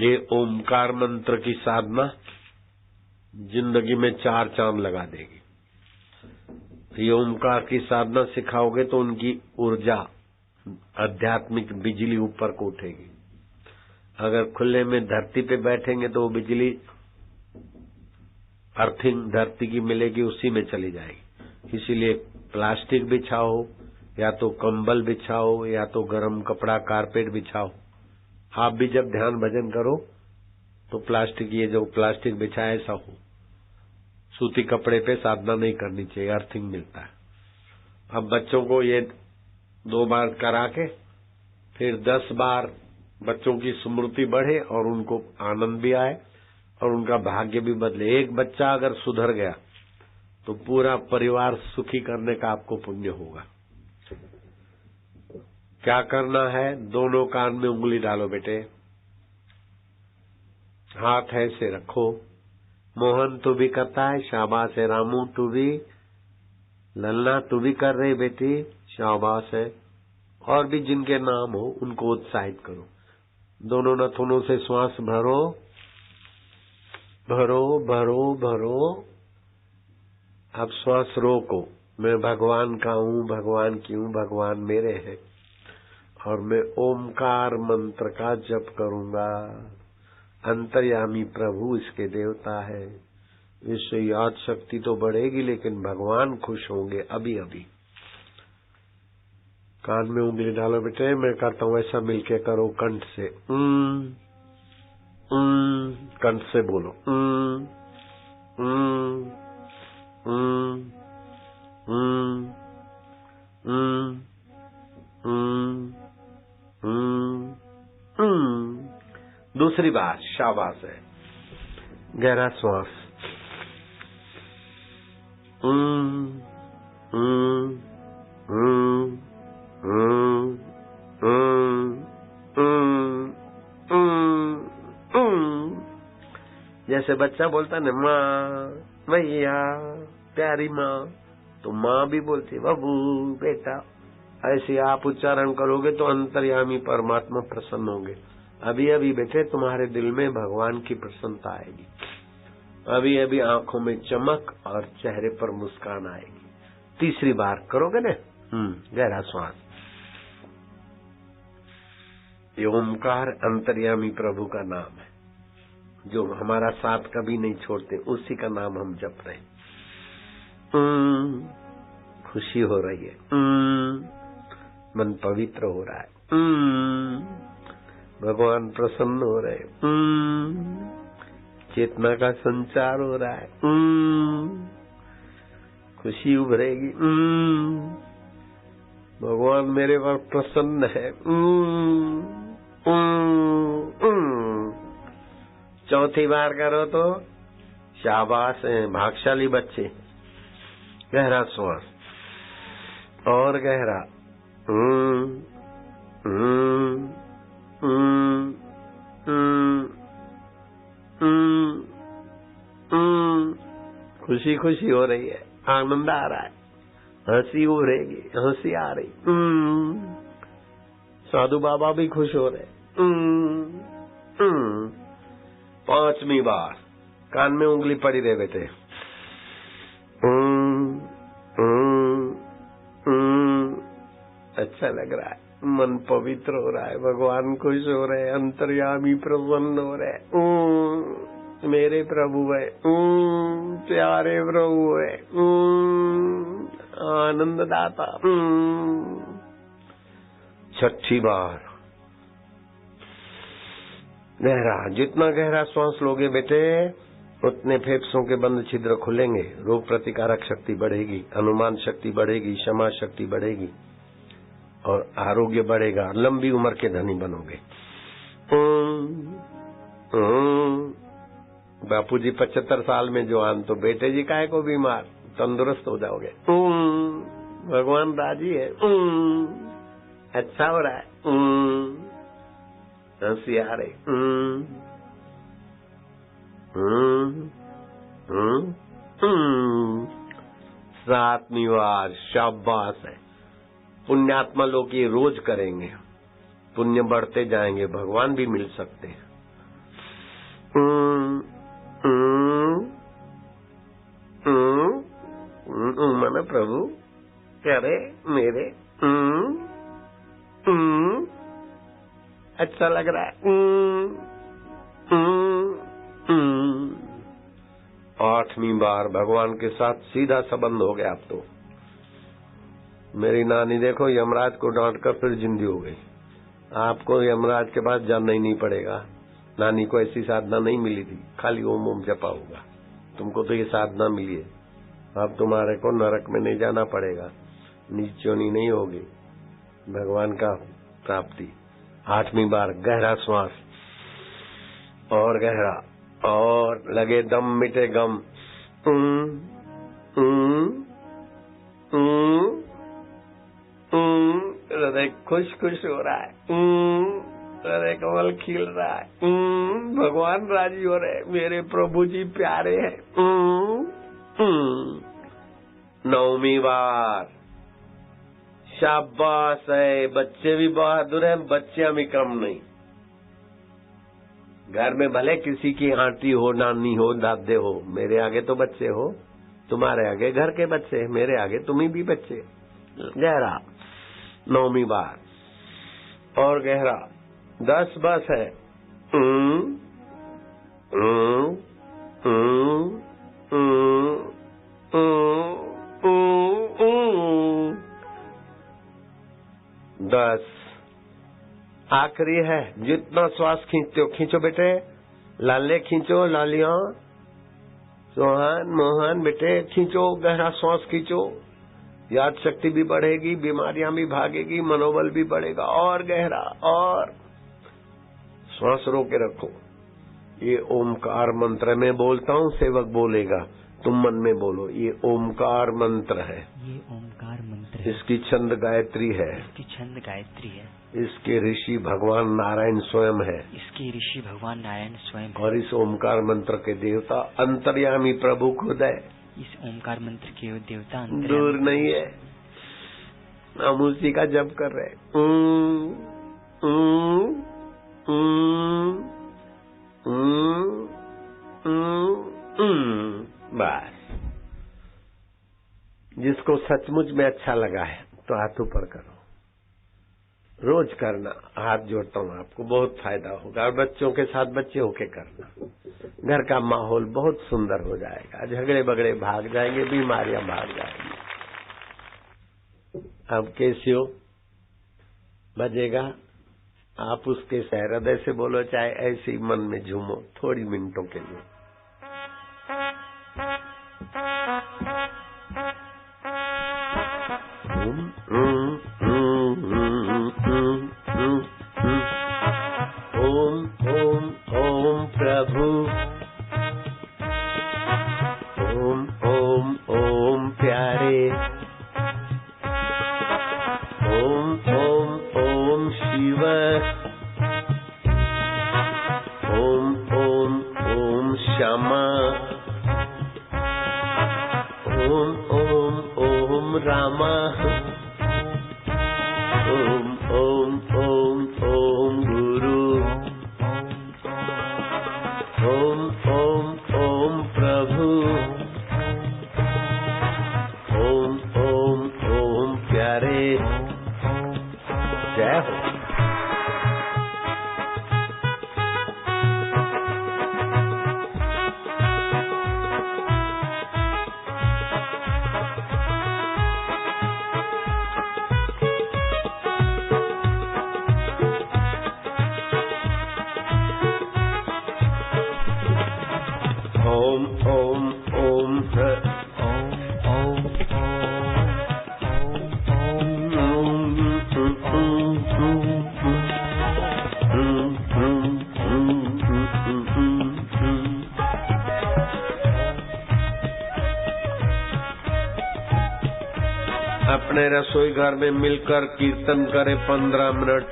ये ओमकार मंत्र की साधना जिंदगी में 4 चांद लगा देगी। ये ओमकार की साधना सिखाओगे तो उनकी ऊर्जा, आध्यात्मिक बिजली ऊपर को उठेगी। अगर खुले में धरती पे बैठेंगे तो वो बिजली अर्थिंग धरती की मिलेगी, उसी में चली जाएगी। इसीलिए प्लास्टिक बिछाओ, या तो कंबल बिछाओ, या तो गर्म कपड़ा कारपेट बिछाओ। आप भी जब ध्यान भजन करो तो प्लास्टिक, ये जो प्लास्टिक बिछाए ऐसा हो, सूती कपड़े पे साधना नहीं करनी चाहिए, अर्थिंग मिलता है। अब बच्चों को ये 2 बार करा के फिर 10 बार बच्चों की स्मृति बढ़े और उनको आनंद भी आए और उनका भाग्य भी बदले। एक बच्चा अगर सुधर गया तो पूरा परिवार सुखी करने का आपको पुण्य होगा। क्या करना है? दोनों कान में उंगली डालो बेटे, हाथ ऐसे रखो। मोहन तू भी करता है, शाबाश है। रामू तू भी, ललना तू भी कर रही बेटी, शाबाश है। और भी जिनके नाम हो उनको उत्साहित करो। दोनों नथुनों से श्वास भरो, भरो भरो भरो। अब श्वास रोको। मैं भगवान का हूँ, भगवान की हूँ, भगवान मेरे हैं, और मैं ओमकार मंत्र का जप करूंगा। अंतर्यामी प्रभु इसके देवता है। इससे याद शक्ति तो बढ़ेगी, लेकिन भगवान खुश होंगे अभी अभी। कान में उंगली डालो बेटे, मैं करता हूँ ऐसा मिलके करो कंठ से। कंठ से बोलो। दूसरी बात, शाबाश है। गहरा श्वास। जैसे बच्चा बोलता है ना, माँ, भैया, प्यारी माँ, तो माँ भी बोलती है बाबू, बेटा। ऐसे आप उच्चारण करोगे तो अंतर्यामी परमात्मा प्रसन्न होंगे। अभी अभी बेटे तुम्हारे दिल में भगवान की प्रसन्नता आएगी। अभी अभी आंखों में चमक और चेहरे पर मुस्कान आएगी। तीसरी बार करोगे ना, गहरा श्वास। ये ओमकार अंतर्यामी प्रभु का नाम है, जो हमारा साथ कभी नहीं छोड़ते, उसी का नाम हम जप रहे। खुशी हो रही है, मन पवित्र हो रहा है, भगवान प्रसन्न हो रहे, चेतना का संचार हो रहा है, खुशी उभरेगी, भगवान मेरे पर प्रसन्न है। चौथी बार करो तो शाबाश है, भाग्यशाली बच्चे। गहरा श्वास और गहरा। खुशी खुशी हो रही है, आनंद आ रहा है, हंसी उभरेगी, हंसी आ रही। साधु बाबा भी खुश हो रहे। 5वीं बार कान में उंगली पड़ी रहे बेटे। अच्छा, अच्छा लग रहा है, मन पवित्र हो रहा है, भगवान खुश हो रहे, अंतर्यामी प्रसन्न हो रहे। मेरे प्रभु है, प्यारे प्रभु है, आनंददाता। छठी बार गहरा, जितना गहरा श्वास लोगे बेटे उतने फेफड़ों के बंद छिद्र खुलेंगे, रोग प्रतिकारक शक्ति बढ़ेगी, अनुमान शक्ति बढ़ेगी, क्षमा शक्ति बढ़ेगी और आरोग्य बढ़ेगा, लंबी उम्र के धनी बनोगे। बापूजी 75 साल में जवान, तो बेटे जी काहे को बीमार, तंदुरुस्त हो जाओगे। भगवान राजी है, अच्छा हो रहा है, हंसी आ रही। सातवीं बार, शाबाश है। पुण्यात्मा लोग ये रोज करेंगे, पुण्य बढ़ते जाएंगे, भगवान भी मिल सकते हैं। मन प्रभु करे मेरे, अच्छा लग रहा है। 8वीं बार भगवान के साथ सीधा संबंध हो गया। अब तो मेरी नानी देखो यमराज को डांटकर फिर जिंदी हो गई। आपको यमराज के पास जाना ही नहीं पड़ेगा। नानी को ऐसी साधना नहीं मिली थी, खाली ओम ओम जपा होगा। तुमको तो ये साधना मिली है, अब तुम्हारे को नरक में नहीं जाना पड़ेगा, नीचोनी नहीं होगी, भगवान का प्राप्ति। 8वीं बार गहरा श्वास और गहरा, और लगे दम मिटे गम। हृदय खुश खुश हो रहा है, हृदय कमल खिल रहा है, भगवान राजी हो रहे, मेरे प्रभु जी प्यारे हैं। 9वीं बार, शाबाश है। बच्चे भी बहादुर हैं, बच्चियां भी कम नहीं। घर में भले किसी की आंटी हो, नानी हो, दादे हो, मेरे आगे तो बच्चे हो, तुम्हारे आगे घर के बच्चे, मेरे आगे तुम्ही भी बच्चे। गहरा 9वीं बार और गहरा 10 बस है। 10 आखिरी है। जितना श्वास खींचते हो खींचो बेटे, लाले खींचो, लालियां, सोहन मोहन बेटे खींचो, गहरा श्वास खींचो, याद शक्ति भी बढ़ेगी, बीमारियां भी भागेगी, मनोबल भी बढ़ेगा। और गहरा, और श्वास रोके रखो। ये ओमकार मंत्र मैं बोलता हूँ, सेवक बोलेगा, तुम मन में बोलो। ये ओमकार मंत्र है, ये ओमकार मंत्र है। इसकी छंद गायत्री है, इसकी छंद गायत्री है। इसके ऋषि भगवान नारायण स्वयं है, इसके ऋषि भगवान नारायण स्वयं है। और इस ओमकार मंत्र के देवता अंतर्यामी प्रभु खुद है। इस ओमकार मंत्र के देवता दूर नहीं है, हम उसी का जप कर रहे। बस जिसको सचमुच में अच्छा लगा है तो हाथ ऊपर करो, रोज करना। हाथ जोड़ता हूँ, आपको बहुत फायदा होगा। और बच्चों के साथ बच्चे होके करना, घर का माहौल बहुत सुंदर हो जाएगा, झगड़े बगड़े भाग जाएंगे, बीमारियां भाग जाएंगी। अब कैसियो बजेगा, आप उसके हृदय से बोलो, चाहे ऐसे ही मन में झूमो थोड़ी मिनटों के लिए। ओम ओम ओम प्रभु, ओम ओम ओम प्यारे, ओम ओम ओम शिव, ओम ओम ओम श्यामा, ओम ओम ओम रामा, ओम ओम ओम ओम गुरु, ओम ओम ओम प्रभु, ओम ओम ओम प्यारे, अपने रसोई घर में मिलकर कीर्तन करे 15 मिनट,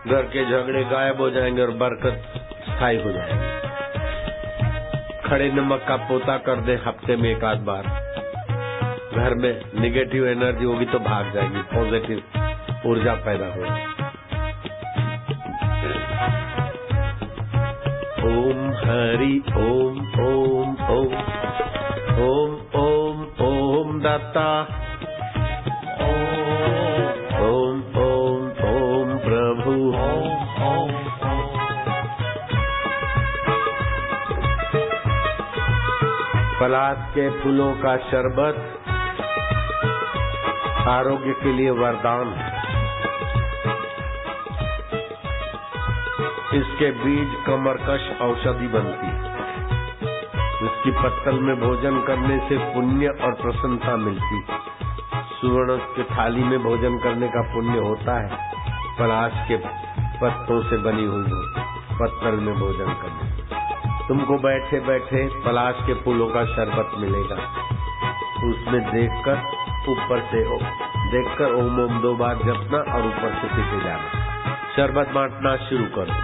घर के झगड़े गायब हो जाएंगे और बरकत स्थायी हो जाएगी। खड़े नमक का पोता कर दे हफ्ते में एक आध बार, घर में निगेटिव एनर्जी होगी तो भाग जाएगी, पॉजिटिव ऊर्जा पैदा होगी। ओम हरि ओम ओम ओम ओम ओम ओम दाता ओम ओम ओम प्रभु पलाश के फूलों का शरबत आरोग्य के लिए वरदान है। इसके बीज कमरकश औषधि बनती है। इसकी पत्तल में भोजन करने से पुण्य और प्रसन्नता मिलती है। सुवर्ण के थाली में भोजन करने का पुण्य होता है, पलाश के पत्तों से बनी हुई पत्तल में भोजन करने। तुमको बैठे बैठे पलाश के फूलों का शरबत मिलेगा, उसमें देखकर ऊपर से देखकर ओम ओम 2 बार जपना और ऊपर से पीते जाना। शरबत बांटना शुरू करो।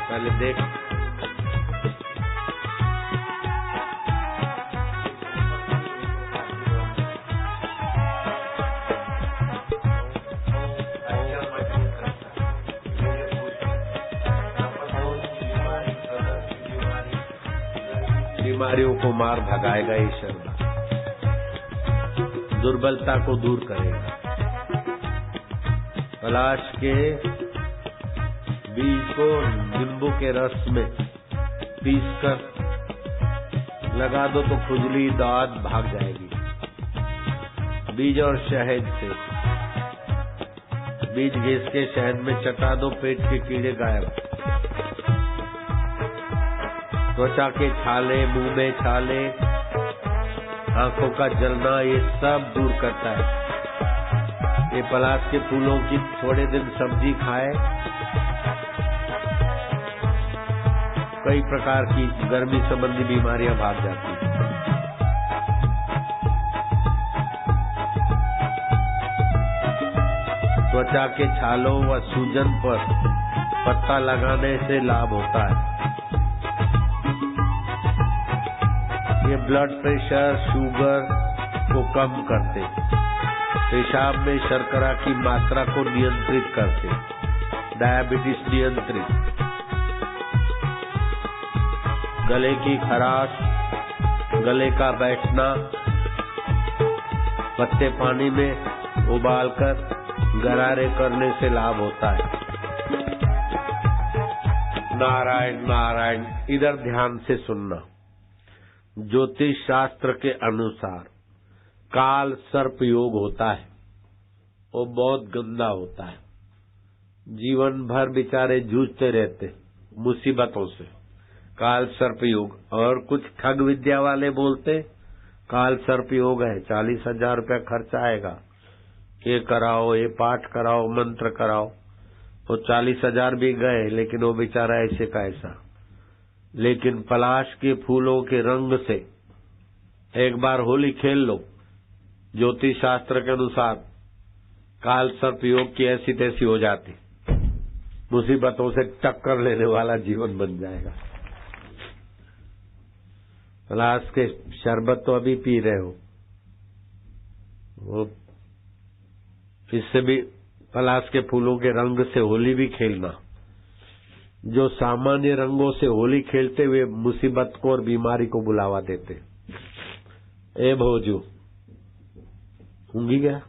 पहले देख बीमारियों को मार भगाएगा ये शरबत, दुर्बलता को दूर करेगा। पलाश के बीज को नींबू के रस में पीसकर लगा दो तो खुजली दाद भाग जाएगी। बीज और शहद से बीज घिस के शहद में चटा दो, पेट के कीड़े गायब। त्वचा के छाले, मुंह में छाले, आंखों का जलना, ये सब दूर करता है। ये पलाश के फूलों की थोड़े दिन सब्जी खाए, कई प्रकार की गर्मी संबंधी बीमारियां भाग जाती हैं। त्वचा के छालों व सूजन पर पत्ता लगाने से लाभ होता है। ये ब्लड प्रेशर, शुगर को कम करते, पेशाब में शर्करा की मात्रा को नियंत्रित करते, डायबिटीज नियंत्रित, गले की खराश, गले का बैठना, पत्ते पानी में उबालकर गरारे करने से लाभ होता है। नारायण नारायण। इधर ध्यान से सुनना। ज्योतिष शास्त्र के अनुसार काल सर्प योग होता है, वो बहुत गंदा होता है। जीवन भर बेचारे जूझते रहते मुसीबतों से। काल सर्प योग। और कुछ ठग विद्या वाले बोलते काल सर्प योग है, 40,000 रुपया खर्चा आएगा, ये कराओ, ये पाठ कराओ, मंत्र कराओ। तो 40,000 भी गए, लेकिन वो बेचारा ऐसे का ऐसा। लेकिन पलाश के फूलों के रंग से एक बार होली खेल लो, ज्योतिष शास्त्र के अनुसार काल सर्प योग की ऐसी तैसी हो जाती, मुसीबतों से टक्कर लेने वाला जीवन बन जाएगा। पलाश के शरबत तो अभी पी रहे हो, वो इससे भी पलाश के फूलों के रंग से होली भी खेलना। जो सामान्य रंगों से होली खेलते हुए मुसीबत को और बीमारी को बुलावा देते। ए भोजू ऊँगी गया।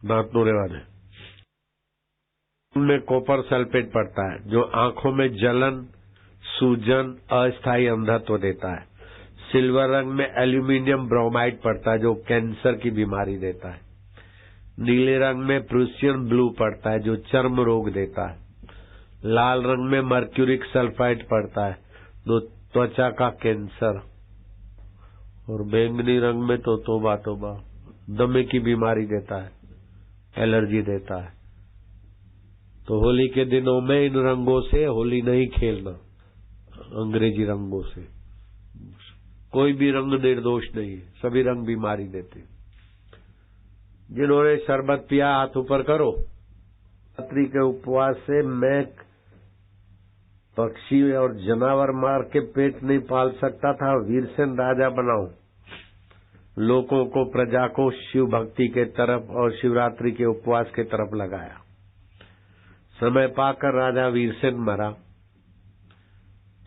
दांत नोने वाले उनमें कॉपर सल्फेट पड़ता है जो आंखों में जलन, सूजन, अस्थायी अंधत्व देता है। सिल्वर रंग में एल्यूमिनियम ब्रोमाइड पड़ता है जो कैंसर की बीमारी देता है। नीले रंग में प्रूसियन ब्लू पड़ता है जो चर्म रोग देता है। लाल रंग में मर्क्यूरिक सल्फाइड पड़ता है जो त्वचा का कैंसर, और बैंगनी रंग में तो तौबा तौबा दमे की बीमारी देता है, एलर्जी देता है। तो होली के दिनों में इन रंगों से होली नहीं खेलना, अंग्रेजी रंगों से। कोई भी रंग निर्दोष नहीं है, सभी रंग बीमारी देते। जिन्होंने शरबत पिया हाथ ऊपर करो। रात्रि के उपवास से मैं पक्षी और जानवर मार के पेट नहीं पाल सकता था, वीरसेन राजा बनाऊं। लोगों को, प्रजा को शिव भक्ति के तरफ और शिवरात्रि के उपवास के तरफ लगाया। समय पाकर राजा वीरसेन मरा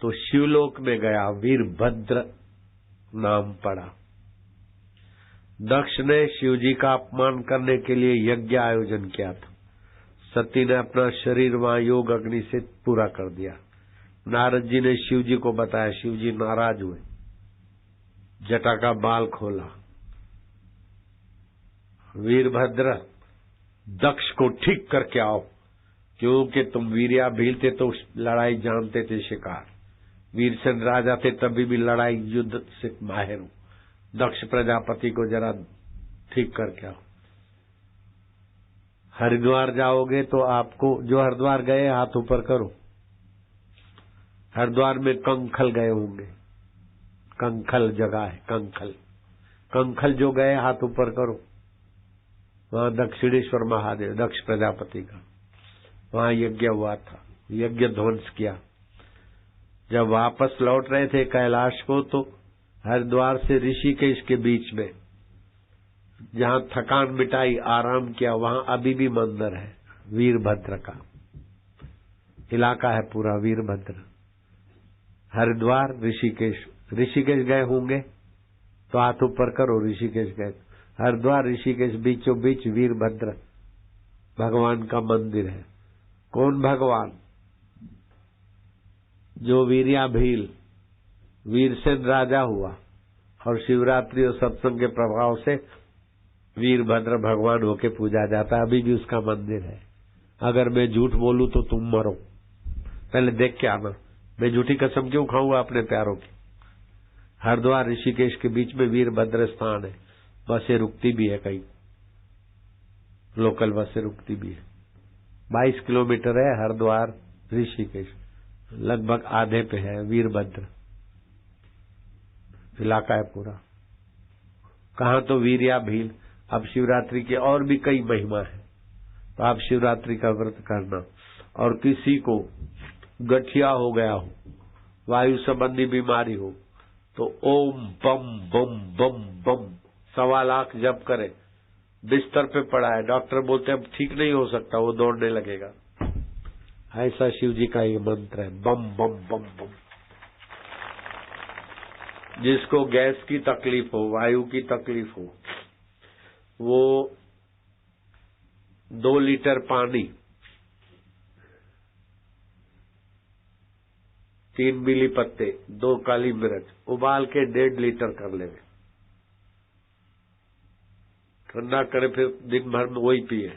तो शिवलोक में गया, वीरभद्र नाम पड़ा। दक्ष ने शिवजी का अपमान करने के लिए यज्ञ आयोजन किया था। सती ने अपना शरीर वहां योग अग्नि से पूरा कर दिया। नारद जी ने शिवजी को बताया, शिवजी नाराज हुए, जटा का बाल खोला। वीरभद्र, दक्ष को ठीक करके आओ, क्योंकि तुम वीर्या भील थे तो लड़ाई जानते थे, शिकार। वीरसेन राजा थे तभी भी लड़ाई युद्ध से माहिर हूं। दक्ष प्रजापति को जरा ठीक करके आओ। हरिद्वार जाओगे तो आपको, जो हरिद्वार गए हाथ ऊपर करो। हरिद्वार में कंखल गए होंगे, कंखल जगह है, कंखल। कंखल जो गए हाथ ऊपर करो। वहां दक्षिणेश्वर महादेव, दक्ष प्रजापति का वहां यज्ञ हुआ था, यज्ञ ध्वंस किया। जब वापस लौट रहे थे कैलाश को तो हरिद्वार से ऋषिकेश के बीच में जहां थकान मिटाई, आराम किया, वहां अभी भी मंदिर है वीरभद्र का। इलाका है पूरा वीरभद्र। हरिद्वार, ऋषिकेश। ऋषिकेश गए होंगे तो हाथ ऊपर करो, ऋषिकेश गए। हरिद्वार ऋषिकेश बीचों बीच वीरभद्र भगवान का मंदिर है। कौन भगवान? जो वीर्या भील, वीरसेन राजा हुआ और शिवरात्रि और सत्संग के प्रभाव से वीरभद्र भगवान होके पूजा जाता है। अभी भी उसका मंदिर है। अगर मैं झूठ बोलूं तो तुम मरो, पहले देख के आना। मैं झूठी कसम क्यों खाऊंगा अपने प्यारों की। हरिद्वार ऋषिकेश के बीच में वीरभद्र स्थान है। बसें रुकती भी है, कई लोकल बसें रुकती भी है। 22 किलोमीटर है हरिद्वार ऋषिकेश, लगभग आधे पे है वीरभद्र इलाका है पूरा। कहाँ तो वीर्या भील। अब शिवरात्रि के और भी कई महिमा है, तो आप शिवरात्रि का व्रत करना। और किसी को गठिया हो गया हो, वायु संबंधी बीमारी हो, तो ओम बम बम बम बम 1.25 लाख जप करे। बिस्तर पे पड़ा है, डॉक्टर बोलते हैं अब ठीक नहीं हो सकता, वो दौड़ने लगेगा। ऐसा शिव जी का ये मंत्र है, बम बम बम बम। जिसको गैस की तकलीफ हो, वायु की तकलीफ हो, वो 2 लीटर पानी, 3 बीली पत्ते, 2 काली मिर्च उबाल के 1.5 लीटर कर ले, ठंडा करे, फिर दिन भर में वही पिए।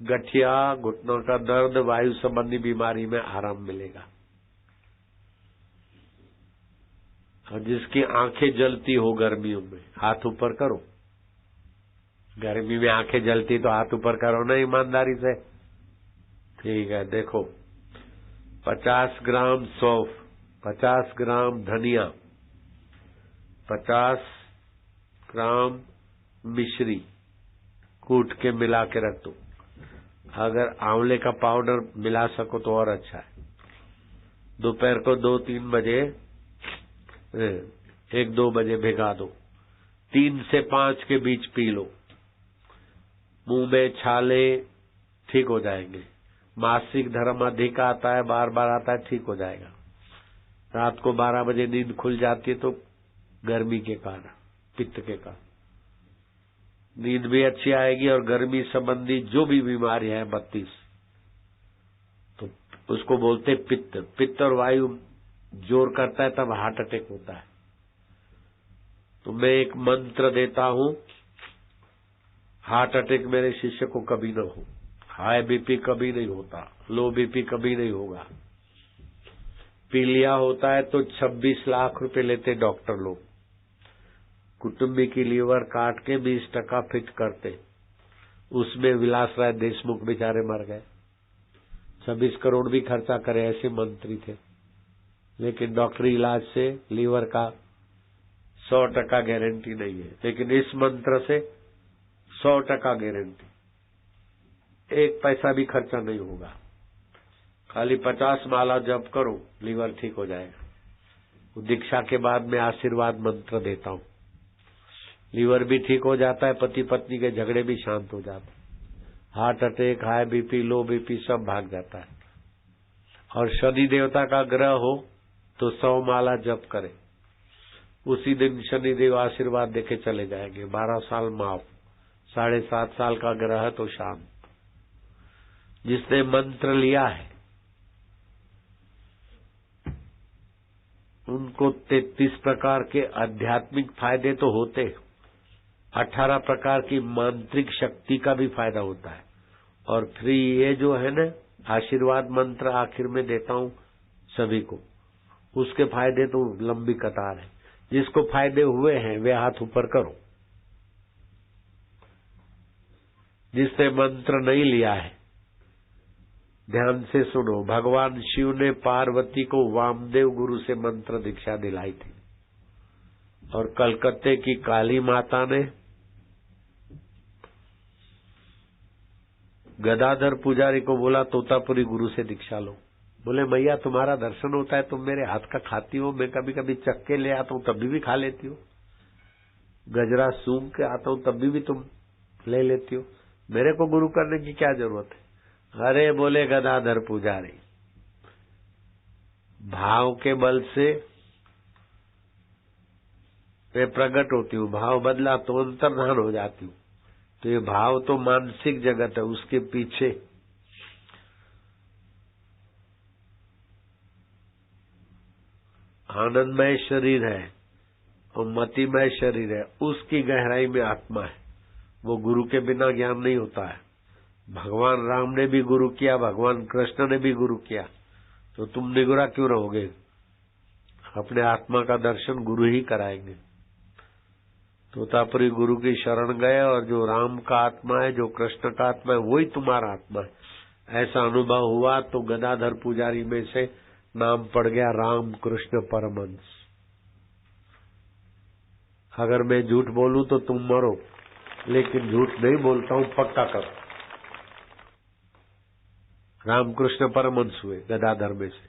गठिया, घुटनों का दर्द, वायु संबंधी बीमारी में आराम मिलेगा। और जिसकी आंखें जलती हो गर्मियों में, हाथ ऊपर करो। गर्मी में आंखें जलती तो हाथ ऊपर करो ना ईमानदारी से। ठीक है, देखो 50 ग्राम सौंफ, 50 ग्राम धनिया, 50 ग्राम मिश्री कूट के मिला के रख दो। अगर आंवले का पाउडर मिला सको तो और अच्छा है। दोपहर को 2-3 बजे, 1-2 बजे भिगा दो। 3 से 5 के बीच पी लो। मुंह में छाले ठीक हो जाएंगे। मासिक धर्म अधिक आता है, बार बार आता है, ठीक हो जाएगा। रात को 12 बजे नींद खुल जाती है तो गर्मी के कारण, पित्त के कारण। नींद भी अच्छी आएगी और गर्मी संबंधी जो भी बीमारी है 32, तो उसको बोलते पित्त। पित्त और वायु जोर करता है तब हार्ट अटैक होता है। तो मैं एक मंत्र देता हूं, हार्ट अटैक मेरे शिष्य को कभी न हो, हाई बीपी कभी नहीं होता, लो बीपी कभी नहीं होगा। पीलिया होता है तो 26 लाख रुपए लेते डॉक्टर लोग, कुटुंबी की लीवर काट के 20% फिट करते, उसमें विलास राय देशमुख बेचारे मर गए। 26 करोड़ भी खर्चा करे ऐसे मंत्री थे, लेकिन डॉक्टरी इलाज से लीवर का 100% गारंटी नहीं है। लेकिन इस मंत्र से 100% गारंटी, 1 पैसा भी खर्चा नहीं होगा। खाली 50 माला जप करो, लीवर ठीक हो जाएगा। दीक्षा के बाद में आशीर्वाद मंत्र देता हूं, लीवर भी ठीक हो जाता है, पति पत्नी के झगड़े भी शांत हो जाते हैं, हार्ट अटैक, हाई बीपी, लो बीपी सब भाग जाता है। और शनि देवता का ग्रह हो तो 100 माला जप करे, उसी दिन शनिदेव आशीर्वाद देके चले जाएंगे। 12 साल माफ, 7.5 साल का ग्रह तो शांत। जिसने मंत्र लिया है उनको 33 प्रकार के आध्यात्मिक फायदे तो होते, 18 प्रकार की मांत्रिक शक्ति का भी फायदा होता है। और फ्री ये जो है ना आशीर्वाद मंत्र आखिर में देता हूं सभी को, उसके फायदे तो लंबी कतार है। जिसको फायदे हुए हैं वे हाथ ऊपर करो। जिसने मंत्र नहीं लिया है ध्यान से सुनो। भगवान शिव ने पार्वती को वामदेव गुरु से मंत्र दीक्षा दिलाई थी, और कलकत्ते की काली माता ने गदाधर पुजारी को बोला तोतापुरी गुरु से दीक्षा लो। बोले मैया तुम्हारा दर्शन होता है, तुम मेरे हाथ का खाती हो, मैं कभी कभी चक्के ले आता हूं तभी भी खा लेती हो, गजरा सूंघ के आता हूं तभी भी तुम ले लेती हो, मेरे को गुरु करने की क्या जरूरत है। अरे बोले गदाधर पुजारी, भाव के बल से मैं प्रकट होती हूँ, भाव बदला तो अंतर्धान हो जाती हूँ। तो ये भाव तो मानसिक जगत है, उसके पीछे आनंदमय शरीर है और मतिमय शरीर है, उसकी गहराई में आत्मा है। वो गुरु के बिना ज्ञान नहीं होता है। भगवान राम ने भी गुरु किया, भगवान कृष्ण ने भी गुरु किया, तो तुम निगुरा क्यों रहोगे। अपने आत्मा का दर्शन गुरु ही कराएंगे। तोतापुरी गुरु की शरण गए, और जो राम का आत्मा है, जो कृष्ण का आत्मा है, वही तुम्हारा आत्मा है। ऐसा अनुभव हुआ तो गदाधर पुजारी में से नाम पड़ गया राम कृष्ण परमहंस। अगर मैं झूठ बोलूं तो तुम मरो, लेकिन झूठ नहीं बोलता हूं, पक्का करो। रामकृष्ण परमहंस हुए गदाधर में से।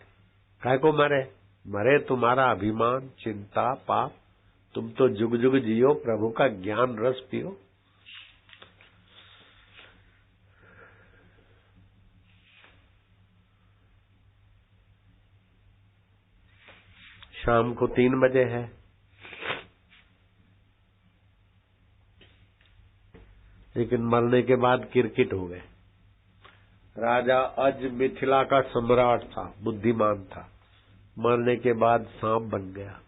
काय को मरे? मरे तुम्हारा अभिमान, चिंता, पाप। तुम तो जुग जुग जियो, प्रभु का ज्ञान रस पियो। शाम को 3 बजे है। लेकिन मरने के बाद किरकिट हो गए। राजा अज मिथिला का सम्राट था, बुद्धिमान था, मरने के बाद सांप बन गया।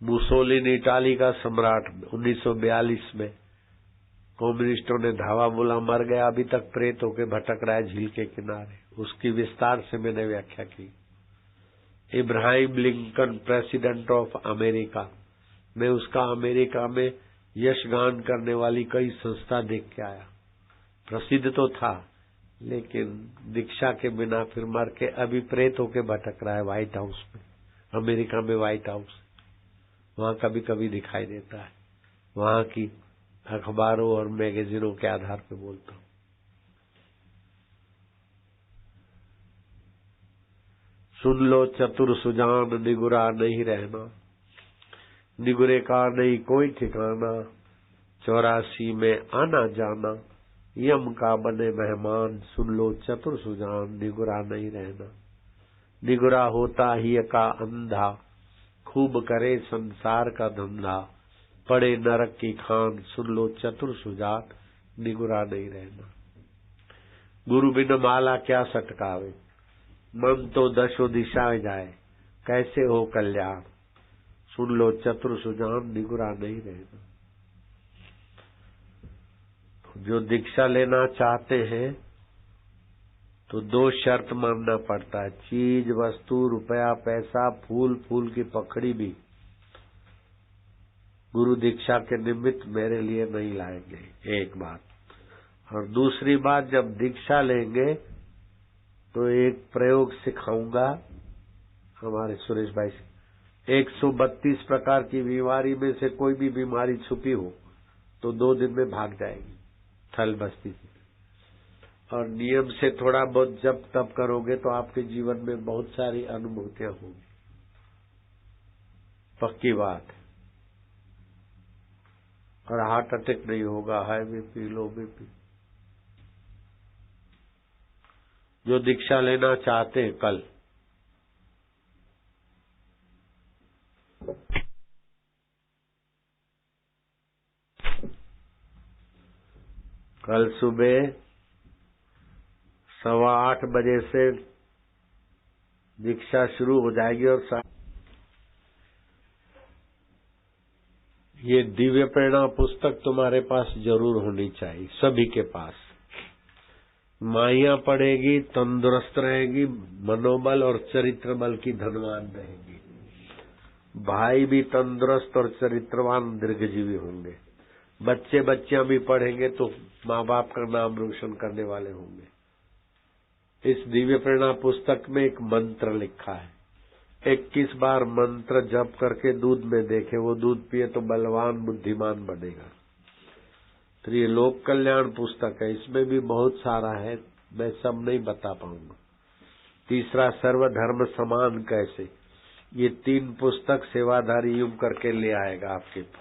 मुसोलिनी इटाली का सम्राट 1942 में कम्युनिस्टों ने धावा बोला, मर गया, अभी तक प्रेत होके भटक रहा है झील के किनारे। उसकी विस्तार से मैंने व्याख्या की। Ibrahim Lincoln president of America, मैं उसका अमेरिका में यशगान करने वाली कई संस्था देख के आया। प्रसिद्ध तो था, लेकिन दीक्षा के बिना फिर मर के अभी प्रेत होके भटक रहा है व्हाइट हाउस में, अमेरिका में व्हाइट हाउस। वहां कभी कभी दिखाई देता है। वहां की अखबारों और मैगजीनों के आधार पर बोलता हूं। सुन लो चतुर सुजान, निगुरा नहीं रहना, निगुरे का नहीं कोई ठिकाना, 84 में आना जाना, यम का बने मेहमान। सुन लो चतुर सुजान, निगुरा नहीं रहना। निगुरा होता ही का अंधा, खूब करे संसार का धंधा, पड़े नरक की खान, सुन लो चतुर सुजान, निगुरा नहीं रहना। गुरु बिन माला क्या सटकावे, मन तो दशो दिशाएं जाए, कैसे हो कल्याण, सुन लो चतुर सुजान, निगुरा नहीं रहना। जो दीक्षा लेना चाहते हैं तो 2 शर्त मानना पड़ता है। चीज, वस्तु, रुपया, पैसा, फूल, फूल की पखड़ी भी गुरु दीक्षा के निमित्त मेरे लिए नहीं लाएंगे, एक बात। और दूसरी बात, जब दीक्षा लेंगे तो एक प्रयोग सिखाऊंगा हमारे सुरेश भाई से। 132 प्रकार की बीमारी में से कोई भी बीमारी छुपी हो तो 2 दिन में भाग जाएगी थल बस्ती से। और नियम से थोड़ा बहुत जब तब करोगे तो आपके जीवन में बहुत सारी अनुभूतियां होंगी, पक्की बात है। और हार्ट अटैक नहीं होगा, हाई बीपी, लो बीपी। जो दीक्षा लेना चाहते हैं कल सुबह 8:15 बजे से दीक्षा शुरू हो जाएगी। और ये दिव्य प्रेरणा पुस्तक तुम्हारे पास जरूर होनी चाहिए, सभी के पास। माइयां पढ़ेगी, तंदुरुस्त रहेगी, मनोबल और चरित्र बल की धनवान रहेगी। भाई भी तंदुरुस्त और चरित्रवान दीर्घजीवी होंगे। बच्चे बच्चियां भी पढ़ेंगे तो माँ बाप का नाम रोशन करने वाले होंगे। इस दिव्य प्रेरणा पुस्तक में एक मंत्र लिखा है, 21 बार मंत्र जप करके दूध में देखे, वो दूध पिए तो बलवान बुद्धिमान बनेगा। तो ये लोक कल्याण पुस्तक है, इसमें भी बहुत सारा है, मैं सब नहीं बता पाऊंगा। तीसरा, सर्वधर्म समान कैसे, ये 3 पुस्तक सेवाधारी यूं करके ले आएगा आपके पास।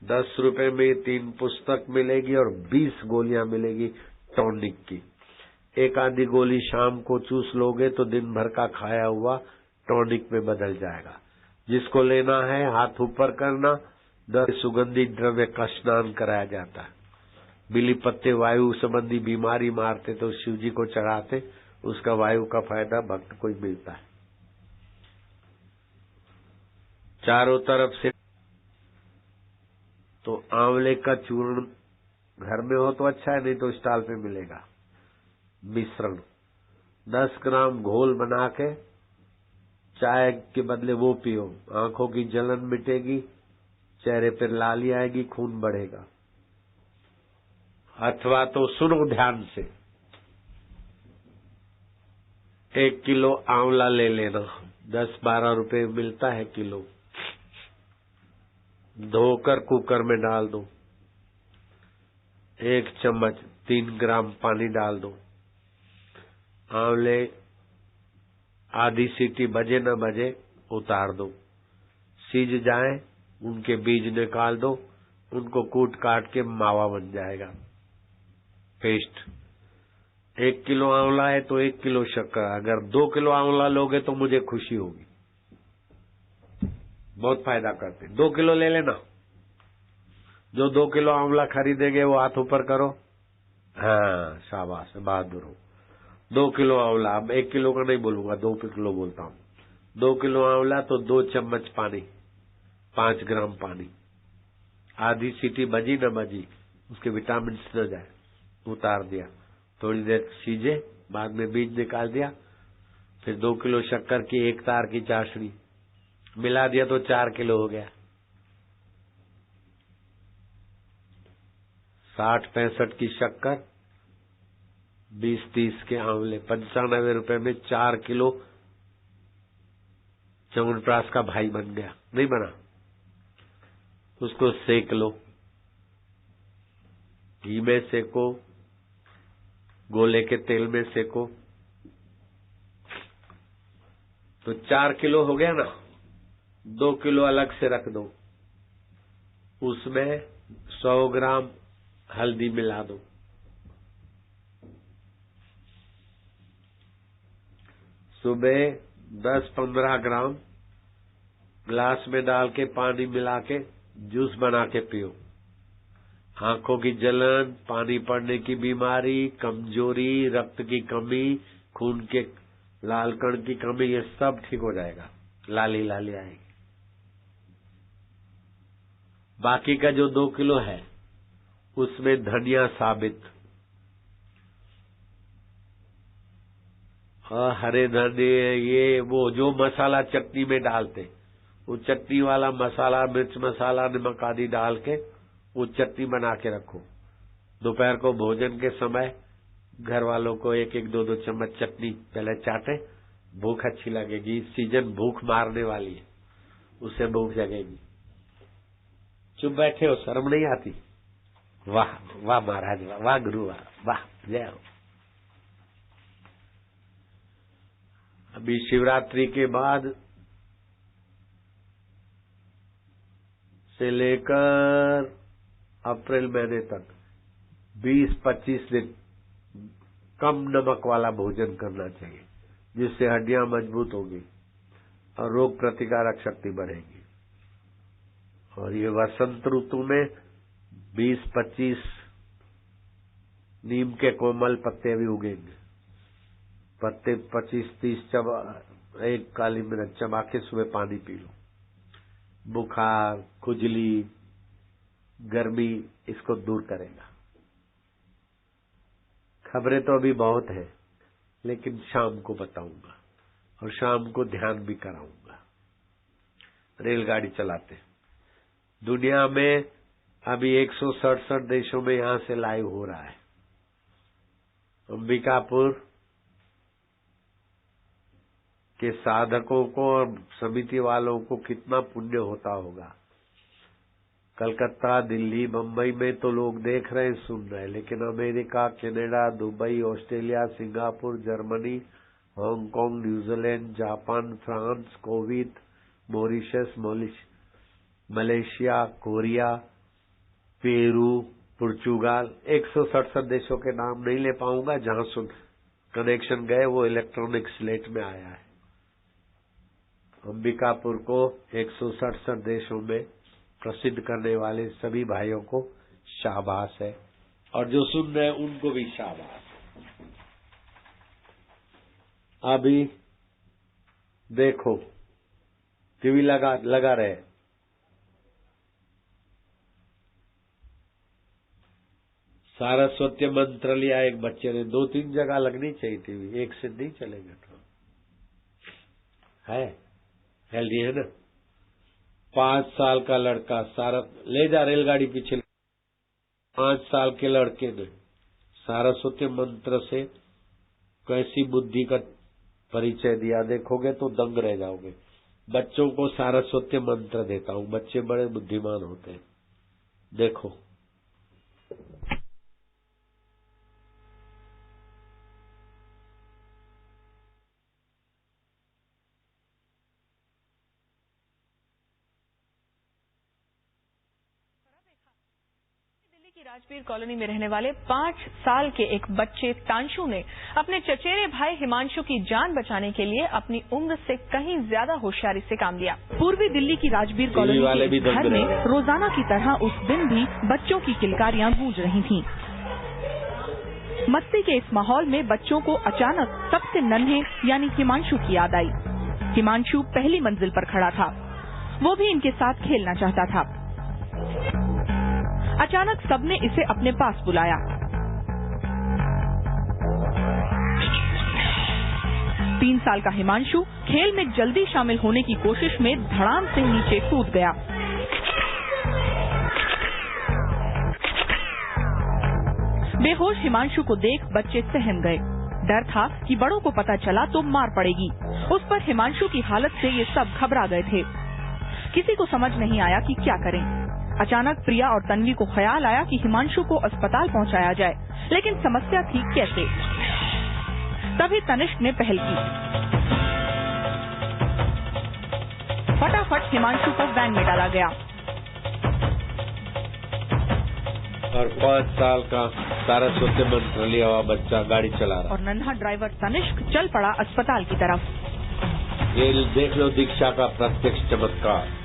10 रुपए में ये 3 पुस्तक मिलेगी और 20 गोलियां मिलेगी टॉनिक की। एक आधी गोली शाम को चूस लोगे तो दिन भर का खाया हुआ टॉनिक में बदल जाएगा। जिसको लेना है हाथ ऊपर करना। 10 सुगंधित द्रव्य का स्नान कराया जाता है। बिली पत्ते वायु संबंधी बीमारी मारते तो शिव जी को चढ़ाते, उसका वायु का फायदा भक्त को ही मिलता है। चारों तरफ से तो आंवले का चूर्ण घर में हो तो अच्छा है, नहीं तो स्टॉल पे मिलेगा। मिश्रण 10 ग्राम घोल बना के चाय के बदले वो पियो, आंखों की जलन मिटेगी, चेहरे पर लाली आएगी, खून बढ़ेगा। अथवा तो सुनो ध्यान से, 1 किलो आंवला ले लेना, 10-12 रुपए मिलता है किलो। धोकर कुकर में डाल दो, 1 चम्मच 3 ग्राम पानी डाल दो। आंवले आधी सीटी बजे न बजे उतार दो, सीज जाए, उनके बीज निकाल दो, उनको कूट काट के मावा बन जाएगा, पेस्ट। 1 किलो आंवला है तो 1 किलो शक्कर। अगर 2 किलो आंवला लोगे तो मुझे खुशी होगी, बहुत फायदा करते। 2 किलो ले लेना। जो 2 किलो आंवला खरीदेंगे वो हाथ ऊपर करो। हाँ, शाबाश, बहादुर हो। 2 किलो आंवला, अब 1 किलो का नहीं बोलूंगा, 2 किलो बोलता हूँ। 2 किलो आंवला तो 2 चम्मच पानी, 5 ग्राम पानी, आधी सीटी बजी न बजी, उसके विटामिन न जाए, उतार दिया, थोड़ी देर सीजे, बाद में बीज निकाल दिया। फिर 2 किलो शक्कर की 1 तार की चाशनी मिला दिया तो 4 किलो हो गया। 60-65 की शक्कर, 20-30 के आंवले, 95 रुपए में 4 किलो च्यवनप्राश का भाई बन गया। नहीं बना? उसको सेक लो, घी में सेको, गोले के तेल में सेको, तो 4 किलो हो गया ना। 2 किलो अलग से रख दो, उसमें 100 ग्राम हल्दी मिला दो, सुबह 10-15 ग्राम ग्लास में डाल के पानी मिला के जूस बना के पियो। आंखों की जलन, पानी पड़ने की बीमारी, कमजोरी, रक्त की कमी, खून के लाल कण की कमी, ये सब ठीक हो जाएगा। लाली लाली आएगी। बाकी का जो 2 किलो है उसमें धनिया साबित और हरे धनिये, ये वो जो मसाला चटनी में डालते, वो चटनी वाला मसाला, मिर्च मसाला, नमक आदि डाल के वो चटनी बना के रखो। दोपहर को भोजन के समय घर वालों को 1-1, 2-2 चम्मच चटनी पहले चाटे, भूख अच्छी लगेगी। इस सीजन भूख मारने वाली है, उससे भूख जगेगी। चुप बैठे हो, शर्म नहीं आती? वाह वाह महाराज, वाह गुरु, वाह जय हो। अभी शिवरात्रि के बाद से लेकर अप्रैल महीने तक 20-25 दिन कम नमक वाला भोजन करना चाहिए, जिससे हड्डियां मजबूत होगी और रोग प्रतिकारक शक्ति बढ़ेगी। और ये वसंत ऋतु में 20-25 नीम के कोमल पत्ते भी उगेंगे। पत्ते 25-30 एक काली मिर्च चबा के सुबह पानी पी लो। बुखार, खुजली, गर्मी इसको दूर करेगा। खबरें तो अभी बहुत है, लेकिन शाम को बताऊंगा और शाम को ध्यान भी कराऊंगा। रेलगाड़ी चलाते दुनिया में अभी 167 देशों में यहां से लाइव हो रहा है। अंबिकापुर के साधकों को और समिति वालों को कितना पुण्य होता होगा। कलकत्ता, दिल्ली, बंबई में तो लोग देख रहे हैं, सुन रहे हैं, लेकिन America, Canada, Dubai, Australia, Singapore, Germany, Hong Kong, New Zealand, Japan, France, Kuwait, Mauritius, Malaysia, Korea, Peru, पुर्तगाल, 167 देशों के नाम नहीं ले पाऊंगा। जहां सुन कनेक्शन गए वो इलेक्ट्रॉनिक स्लेट में आया है। अंबिकापुर को 167 देशों में प्रसिद्ध करने वाले सभी भाइयों को शाबाश है, और जो सुन रहे हैं उनको भी शाबाश। अभी देखो टीवी लगा रहे, सारस्वती मंत्र लिया एक बच्चे ने, 2-3 जगह लगनी चाहिए टीवी, एक से नहीं चलेगा। तो है हेल्दी है ना। 5 साल का लड़का सारा ले जा रेलगाड़ी पीछे, 5 साल के लड़के ने सारस्वती मंत्र से कैसी बुद्धि का परिचय दिया, देखोगे तो दंग रह जाओगे। बच्चों को सारस्वती मंत्र देता हूं, बच्चे बड़े बुद्धिमान होते हैं, देखो। राजवीर कॉलोनी में रहने वाले 5 साल के एक बच्चे तांशु ने अपने चचेरे भाई हिमांशु की जान बचाने के लिए अपनी उम्र से कहीं ज्यादा होशियारी से काम लिया। पूर्वी दिल्ली की राजवीर कॉलोनी के घर में रोजाना की तरह उस दिन भी बच्चों की किलकारियां गूंज रही थीं। मस्ती के इस माहौल में बच्चों को अचानक सबसे नन्हे यानी हिमांशु की याद आई। हिमांशु पहली मंजिल पर खड़ा था, वो भी इनके साथ खेलना चाहता था। अचानक सबने इसे अपने पास बुलाया। 3 साल का हिमांशु खेल में जल्दी शामिल होने की कोशिश में धड़ाम से नीचे कूद गया। बेहोश हिमांशु को देख बच्चे सहम गए। डर था कि बड़ों को पता चला तो मार पड़ेगी। उस पर हिमांशु की हालत से ये सब घबरा गए थे। किसी को समझ नहीं आया कि क्या करें। अचानक प्रिया और तन्वी को ख्याल आया कि हिमांशु को अस्पताल पहुंचाया जाए, लेकिन समस्या थी कैसे। तभी तनिष्क ने पहल की। फटाफट हिमांशु को वैन में डाला गया और 5 साल का सारस्वती मंत्र लिया हुआ बच्चा गाड़ी चला रहा और नन्हा ड्राइवर तनिष्क चल पड़ा अस्पताल की तरफ। ये देख लो दीक्षा का प्रत्यक्ष चमत्कार।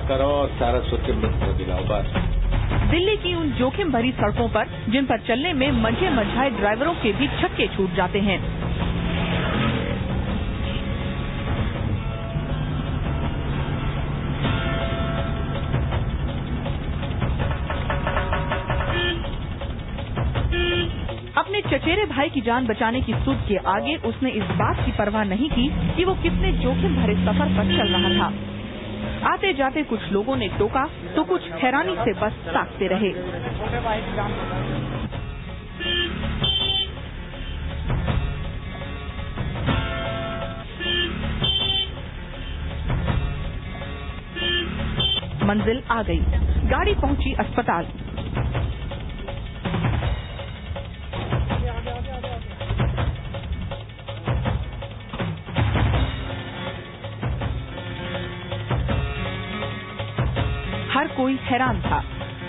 करो और सरस्वती मंत्र दिलाओ बस। दिल्ली की उन जोखिम भरी सड़कों पर जिन पर चलने में मंझे मंझाए ड्राइवरों के भी छक्के छूट जाते हैं। अपने चचेरे भाई की जान बचाने की सुध के आगे उसने इस बात की परवाह नहीं की कि वो कितने जोखिम भरे सफर पर चल रहा था। आते जाते कुछ लोगों ने टोका तो कुछ हैरानी से बस ताकते रहे। मंजिल आ गई, गाड़ी पहुंची अस्पताल। हर कोई हैरान था।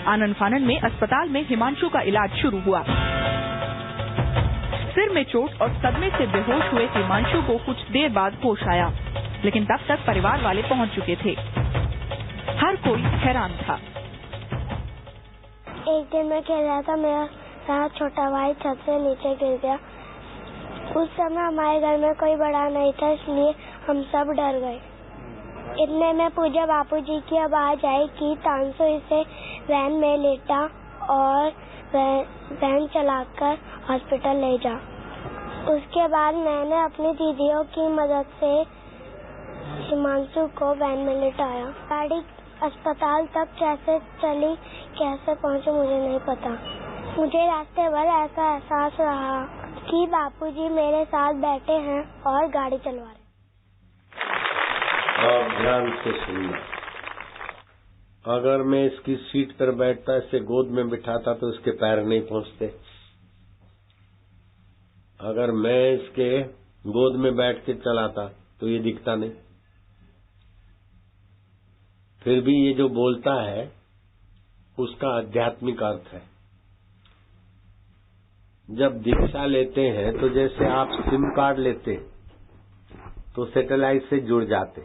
आनन फानन में अस्पताल में हिमांशु का इलाज शुरू हुआ। सिर में चोट और सदमे से बेहोश हुए हिमांशु को कुछ देर बाद होश आया, लेकिन तब तक परिवार वाले पहुंच चुके थे। हर कोई हैरान था। एक दिन मैं खेल रहा था, मेरा छोटा भाई छत से नीचे गिर गया। उस समय हमारे घर में कोई बड़ा नहीं था, इसलिए हम सब डर गए। इतने में पूजा बापूजी की आवाज आई कि तांसु इसे वैन में लेटा और वैन चलाकर हॉस्पिटल ले जा। उसके बाद मैंने अपनी दीदियों की मदद से हिमांशु को वैन में लेटाया। गाड़ी अस्पताल तक कैसे चली, कैसे पहुंचे मुझे नहीं पता। मुझे रास्ते भर ऐसा एहसास रहा कि बापूजी मेरे साथ बैठे हैं और गाड़ी चलवा रहे। और ध्यान से सुनना, अगर मैं इसकी सीट पर बैठता, इससे गोद में बिठाता तो इसके पैर नहीं पहुंचते। अगर मैं इसके गोद में बैठ के चलाता तो ये दिखता नहीं। फिर भी ये जो बोलता है उसका आध्यात्मिक अर्थ है। जब दीक्षा लेते हैं तो जैसे आप सिम कार्ड लेते तो सैटेलाइट से जुड़ जाते,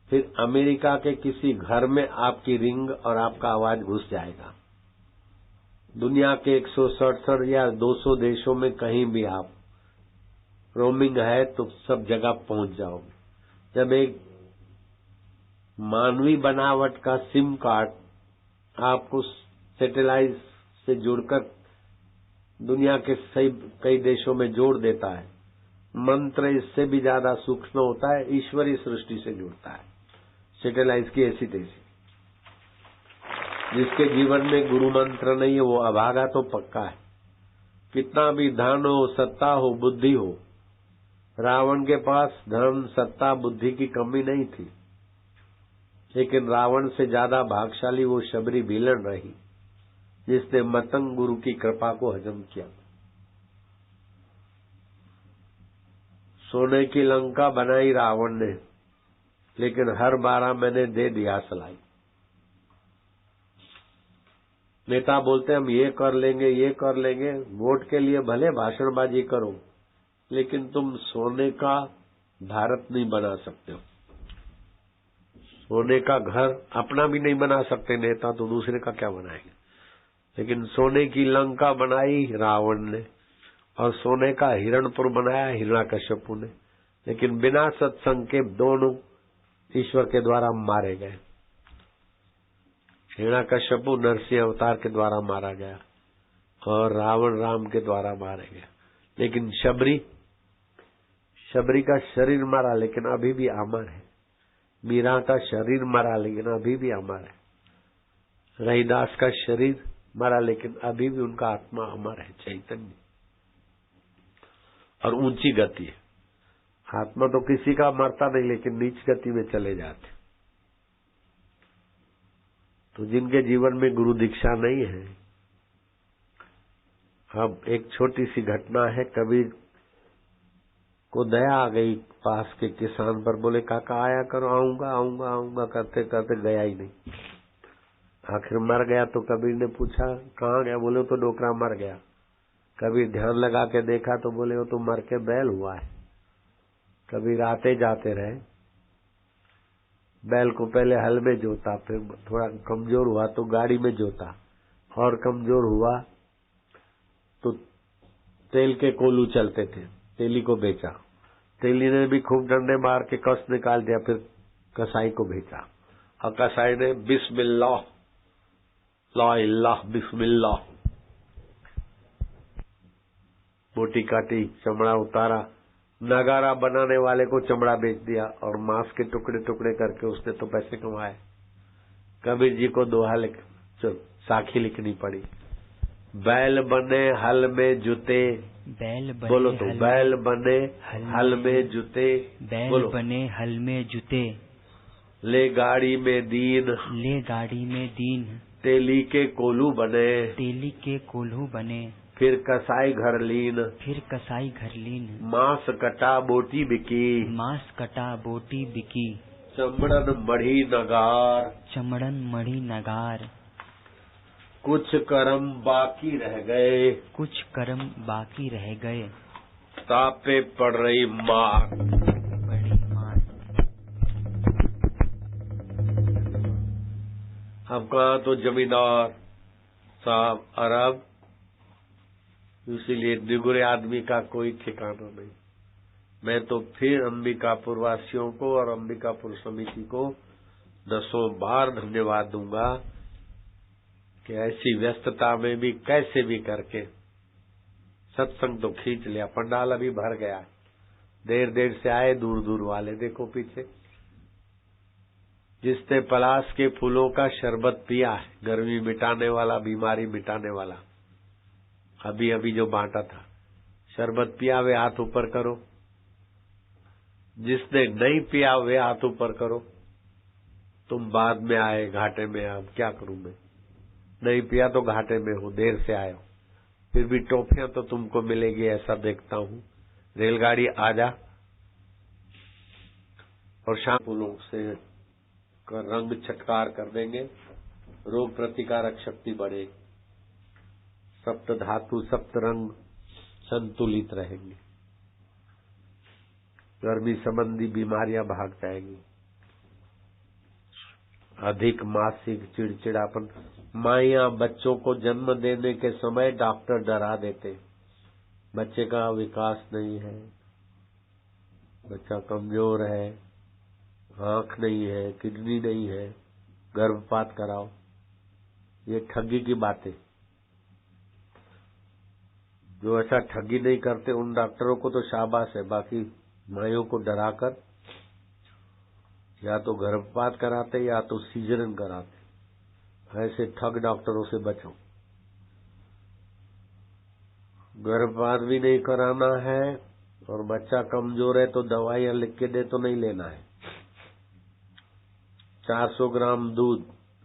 फिर अमेरिका के किसी घर में आपकी रिंग और आपका आवाज घुस जाएगा। दुनिया के 167 या 200 देशों में कहीं भी आप रोमिंग है तो सब जगह पहुंच जाओगे। जब एक मानवी बनावट का सिम कार्ड आपको सैटेलाइट से जुड़कर दुनिया के कई देशों में जोड़ देता है, मंत्र इससे भी ज्यादा सूक्ष्म होता है, ईश्वरीय सृष्टि से जुड़ता है। सैटेलाइट की ऐसी तैसी। जिसके जीवन में गुरु मंत्र नहीं है वो अभागा तो पक्का है। कितना भी धन हो, सत्ता हो, बुद्धि हो, रावण के पास धन, सत्ता, बुद्धि की कमी नहीं थी, लेकिन रावण से ज्यादा भागशाली वो शबरी भीलन रही जिसने मतंग गुरु की कृपा को हजम किया। सोने की लंका बनाई रावण ने, लेकिन हर 12 महीने दे दिया सलाई। नेता बोलते हम ये कर लेंगे, ये कर लेंगे, वोट के लिए भले भाषणबाजी करो, लेकिन तुम सोने का भारत नहीं बना सकते हो। सोने का घर अपना भी नहीं बना सकते नेता, तो दूसरे का क्या बनाएंगे। लेकिन सोने की लंका बनाई रावण ने और सोने का हिरणपुर बनाया हिरण्याकश्यपु ने, लेकिन बिना सत्संग के दोनों ईश्वर के द्वारा मारे गए। हिरण्याकश्यपु नरसिंह अवतार के द्वारा मारा गया और रावण राम के द्वारा मारे गया। लेकिन शबरी का शरीर मरा लेकिन अभी भी अमर है। मीरा का शरीर मरा लेकिन अभी भी अमर है। रहीदास का शरीर मरा लेकिन अभी भी उनका आत्मा अमर है, चैतन्य और ऊंची गति है। आत्मा तो किसी का मरता नहीं, लेकिन नीच गति में चले जाते। तो जिनके जीवन में गुरु दीक्षा नहीं है, अब एक छोटी सी घटना है। कबीर को दया आ गई पास के किसान पर, बोले काका आया करो, आऊंगा आऊंगा आऊंगा करते करते गया ही नहीं। आखिर मर गया तो कबीर ने पूछा कहाँ गया, बोले तो डोकरा मर गया। कबीर ध्यान लगा के देखा तो बोले वो तो मर के बैल हुआ है। कबीर आते जाते रहे, बैल को पहले हल में जोता, फिर थोड़ा कमजोर हुआ तो गाड़ी में जोता, और कमजोर हुआ तो तेल के कोलू चलते थे, तेली को बेचा। तेली ने भी खूब डंडे मार के कस निकाल दिया, फिर कसाई को बेचा, और कसाई ने बिस्मिल्लाह ला इल्लाह बिस्मिल्लाह बोटी काटी, चमड़ा उतारा, नगारा बनाने वाले को चमड़ा बेच दिया, और मांस के टुकड़े टुकड़े करके उसने तो पैसे कमाए। कबीर जी को दोहा साखी लिखनी पड़ी, बैल बने हल में जुते, बैल बने बोलो तो, बैल बने हल में जुते, बैल बने हल में जुते, ले गाड़ी में दीन, ले गाड़ी में दीन, तेली के कोल्हू बने, तेली के कोल्हू बने, फिर कसाई घर लीन, फिर कसाई घर लीन, मांस कटा बोटी बिकी, मांस कटा बोटी बिकी, चमड़न मढ़ी नगार, चमड़न मढ़ी नगार, कुछ कर्म बाकी रह गए, कुछ कर्म बाकी रह गए, तापे पड़ रही मार, बड़ी मार। अब कहा तो जमींदार साहब अरब, इसीलिए निगुरे आदमी का कोई ठिकाना नहीं। मैं तो फिर अंबिकापुर वासियों को और अंबिकापुर समिति को 10 बार धन्यवाद दूंगा कि ऐसी व्यस्तता में भी कैसे भी करके सत्संग तो खींच लिया। पंडाल अभी भर गया, देर देर से आए दूर दूर वाले, देखो पीछे। जिसने पलाश के फूलों का शरबत पिया है, गर्मी मिटाने वाला, बीमारी मिटाने वाला, अभी अभी जो बांटा था, शरबत पिया वे हाथ ऊपर करो। जिसने नहीं पिया वे हाथ ऊपर करो। तुम बाद में आए, घाटे में, अब क्या करूं मैं? नहीं पिया तो घाटे में हो, देर से आए हो, फिर भी टॉफियां तो तुमको मिलेगी ऐसा देखता हूं। रेलगाड़ी आ जा, और शाम फूलों से रंग छटकार कर देंगे, रोग प्रतिकारक शक्ति बढ़ेगी, सप्त धातु सप्त रंग संतुलित रहेंगे, गर्मी संबंधी बीमारियां भाग जाएंगी। अधिक मासिक चिड़चिड़ापन, माइयां बच्चों को जन्म देने के समय डॉक्टर डरा देते, बच्चे का विकास नहीं है, बच्चा कमजोर है, आंख नहीं है, किडनी नहीं है, गर्भपात कराओ। ये ठगी की बातें। जो ऐसा ठगी नहीं करते उन डॉक्टरों को तो शाबाश है, बाकी माइयों को डराकर या तो गर्भपात कराते या तो सीजरियन कराते। ऐसे ठग डॉक्टरों से बचो। गर्भपात भी नहीं कराना है और बच्चा कमजोर है तो दवाइयां लिख के दे तो नहीं लेना है। 400 ग्राम दूध,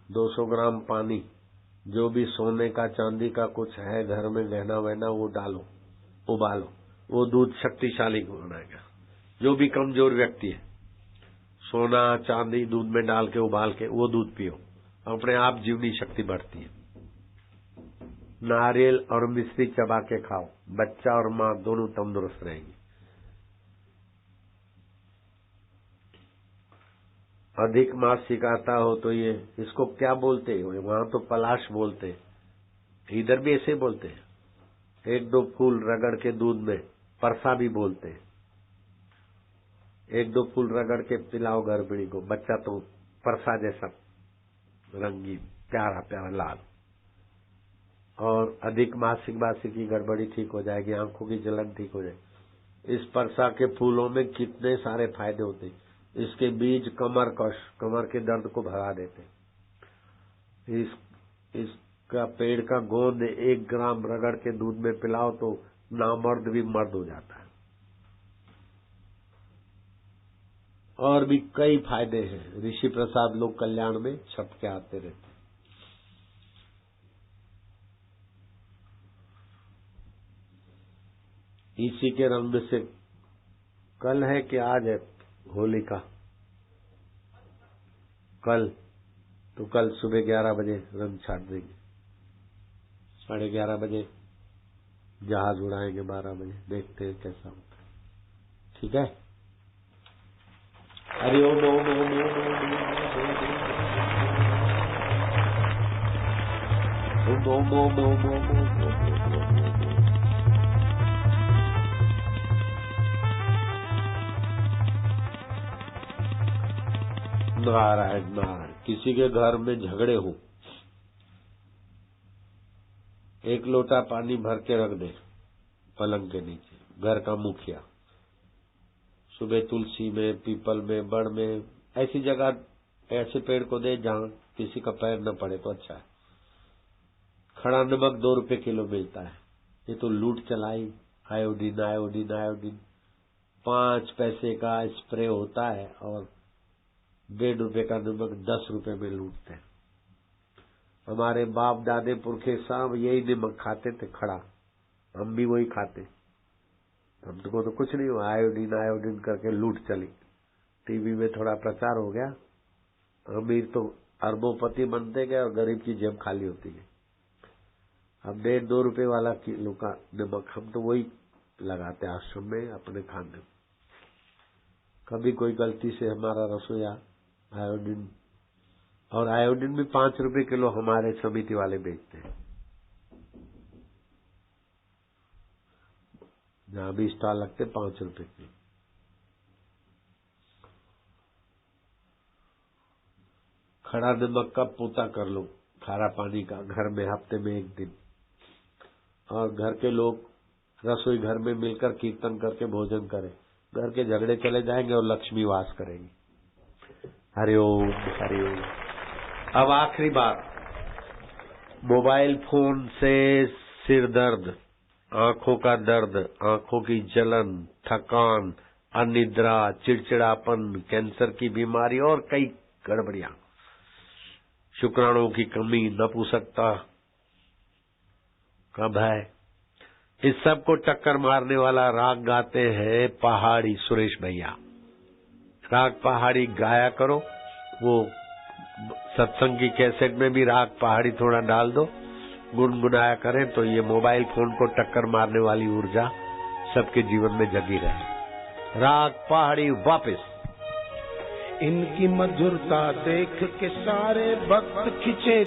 200 ग्राम पानी, जो भी सोने का चांदी का कुछ है घर में गहना वहना वो डालो, उबालो, वो दूध शक्तिशाली बनाएगा। जो भी कमजोर व्यक्ति है, सोना चांदी दूध में डाल के उबाल के वो दूध पियो, अपने आप जीवनी शक्ति बढ़ती है। नारियल और मिश्री चबा के खाओ, बच्चा और मां दोनों तंदुरुस्त रहेंगे। अधिक मासिक आता हो तो ये इसको क्या बोलते हैं, वहां तो पलाश बोलते हैं, इधर भी ऐसे बोलते हैं। 1-2 फूल रगड़ के दूध में, परसा भी बोलते हैं। 1-2 फूल रगड़ के पिलाओ गर्भिणी को, बच्चा तो परसा जैसा रंगीन प्यारा प्यारा लाल। और अधिक मासिक बासिक की गड़बड़ी ठीक हो जाएगी, आंखों की जलन ठीक हो जाएगी। इस परसा के फूलों में कितने सारे फायदे होते हैं। इसके बीज कमर के दर्द को भगा देते। इसका पेड़ का गोंद 1 ग्राम रगड़ के दूध में पिलाओ तो नामर्द भी मर्द हो जाता है। और भी कई फायदे हैं, ऋषि प्रसाद लोक कल्याण में छप के आते रहते। इसी के रंग से कल है कि आज है होली का, कल तो कल सुबह 11 बजे रंग छाट देंगे, 11:30 बजे जहाज उड़ाएंगे, 12 बजे देखते हैं कैसा होता है। ठीक है। हरि ओम ओम ओम ओम ओम ओम ओम नारायण नारायण। किसी के घर में झगड़े हो, एक लोटा पानी भर के रख दे पलंग के नीचे, घर का मुखिया। सुबह तुलसी में, पीपल में, बड़ में, ऐसी जगह ऐसे पेड़ को दे जहां किसी का पैर न पड़े तो अच्छा है। खड़ा नमक 2 रुपए किलो मिलता है। ये तो लूट चलाई, आयोडीन आयोडीन आयोडीन। 5 पैसे का स्प्रे होता है और 1.5 रुपए का नमक 10 रुपए में लूटते हैं। हमारे बाप दादे पुरखे सब यही नमक खाते थे खड़ा, हम भी वही खाते। हमको तो कुछ नहीं हुआ, आयोडीन आयोडीन करके लूट चली। टीवी में थोड़ा प्रचार हो गया, अमीर तो अरबोपति बनते गए और गरीब की जेब खाली होती गई। अब 1.5-2 रुपए वाला किलो का नमक हम तो वही लगाते आश्रम में अपने खाने में। कभी कोई गलती से हमारा रसोईया आयोडीन, और आयोडीन भी 5 रुपए किलो हमारे समिति वाले बेचते हैं। जहां भी स्टॉल लगते 5 रुपए की। खड़ा नमक का पोता कर लो, खारा पानी का, घर में हफ्ते में 1 दिन। और घर के लोग रसोई घर में मिलकर कीर्तन करके भोजन करें, घर के झगड़े चले जाएंगे और लक्ष्मी वास करेगी। हरिओम हरिओम। अब आखिरी बात, मोबाइल फोन से सिर दर्द, आंखों का दर्द, आंखों की जलन, थकान, अनिद्रा, चिड़चिड़ापन, कैंसर की बीमारी और कई गड़बड़ियां, शुक्राणुओं की कमी, नपुंसकता का भय, इस सब को टक्कर मारने वाला राग गाते हैं पहाड़ी सुरेश भैया। राग पहाड़ी गाया करो, वो सत्संग की कैसेट में भी राग पहाड़ी थोड़ा डाल दो, गुनगुनाया करें तो ये मोबाइल फोन को टक्कर मारने वाली ऊर्जा सबके जीवन में जगी रहे। राग पहाड़ी वापस। इनकी मधुरता देख के सारे भक्त खिंचे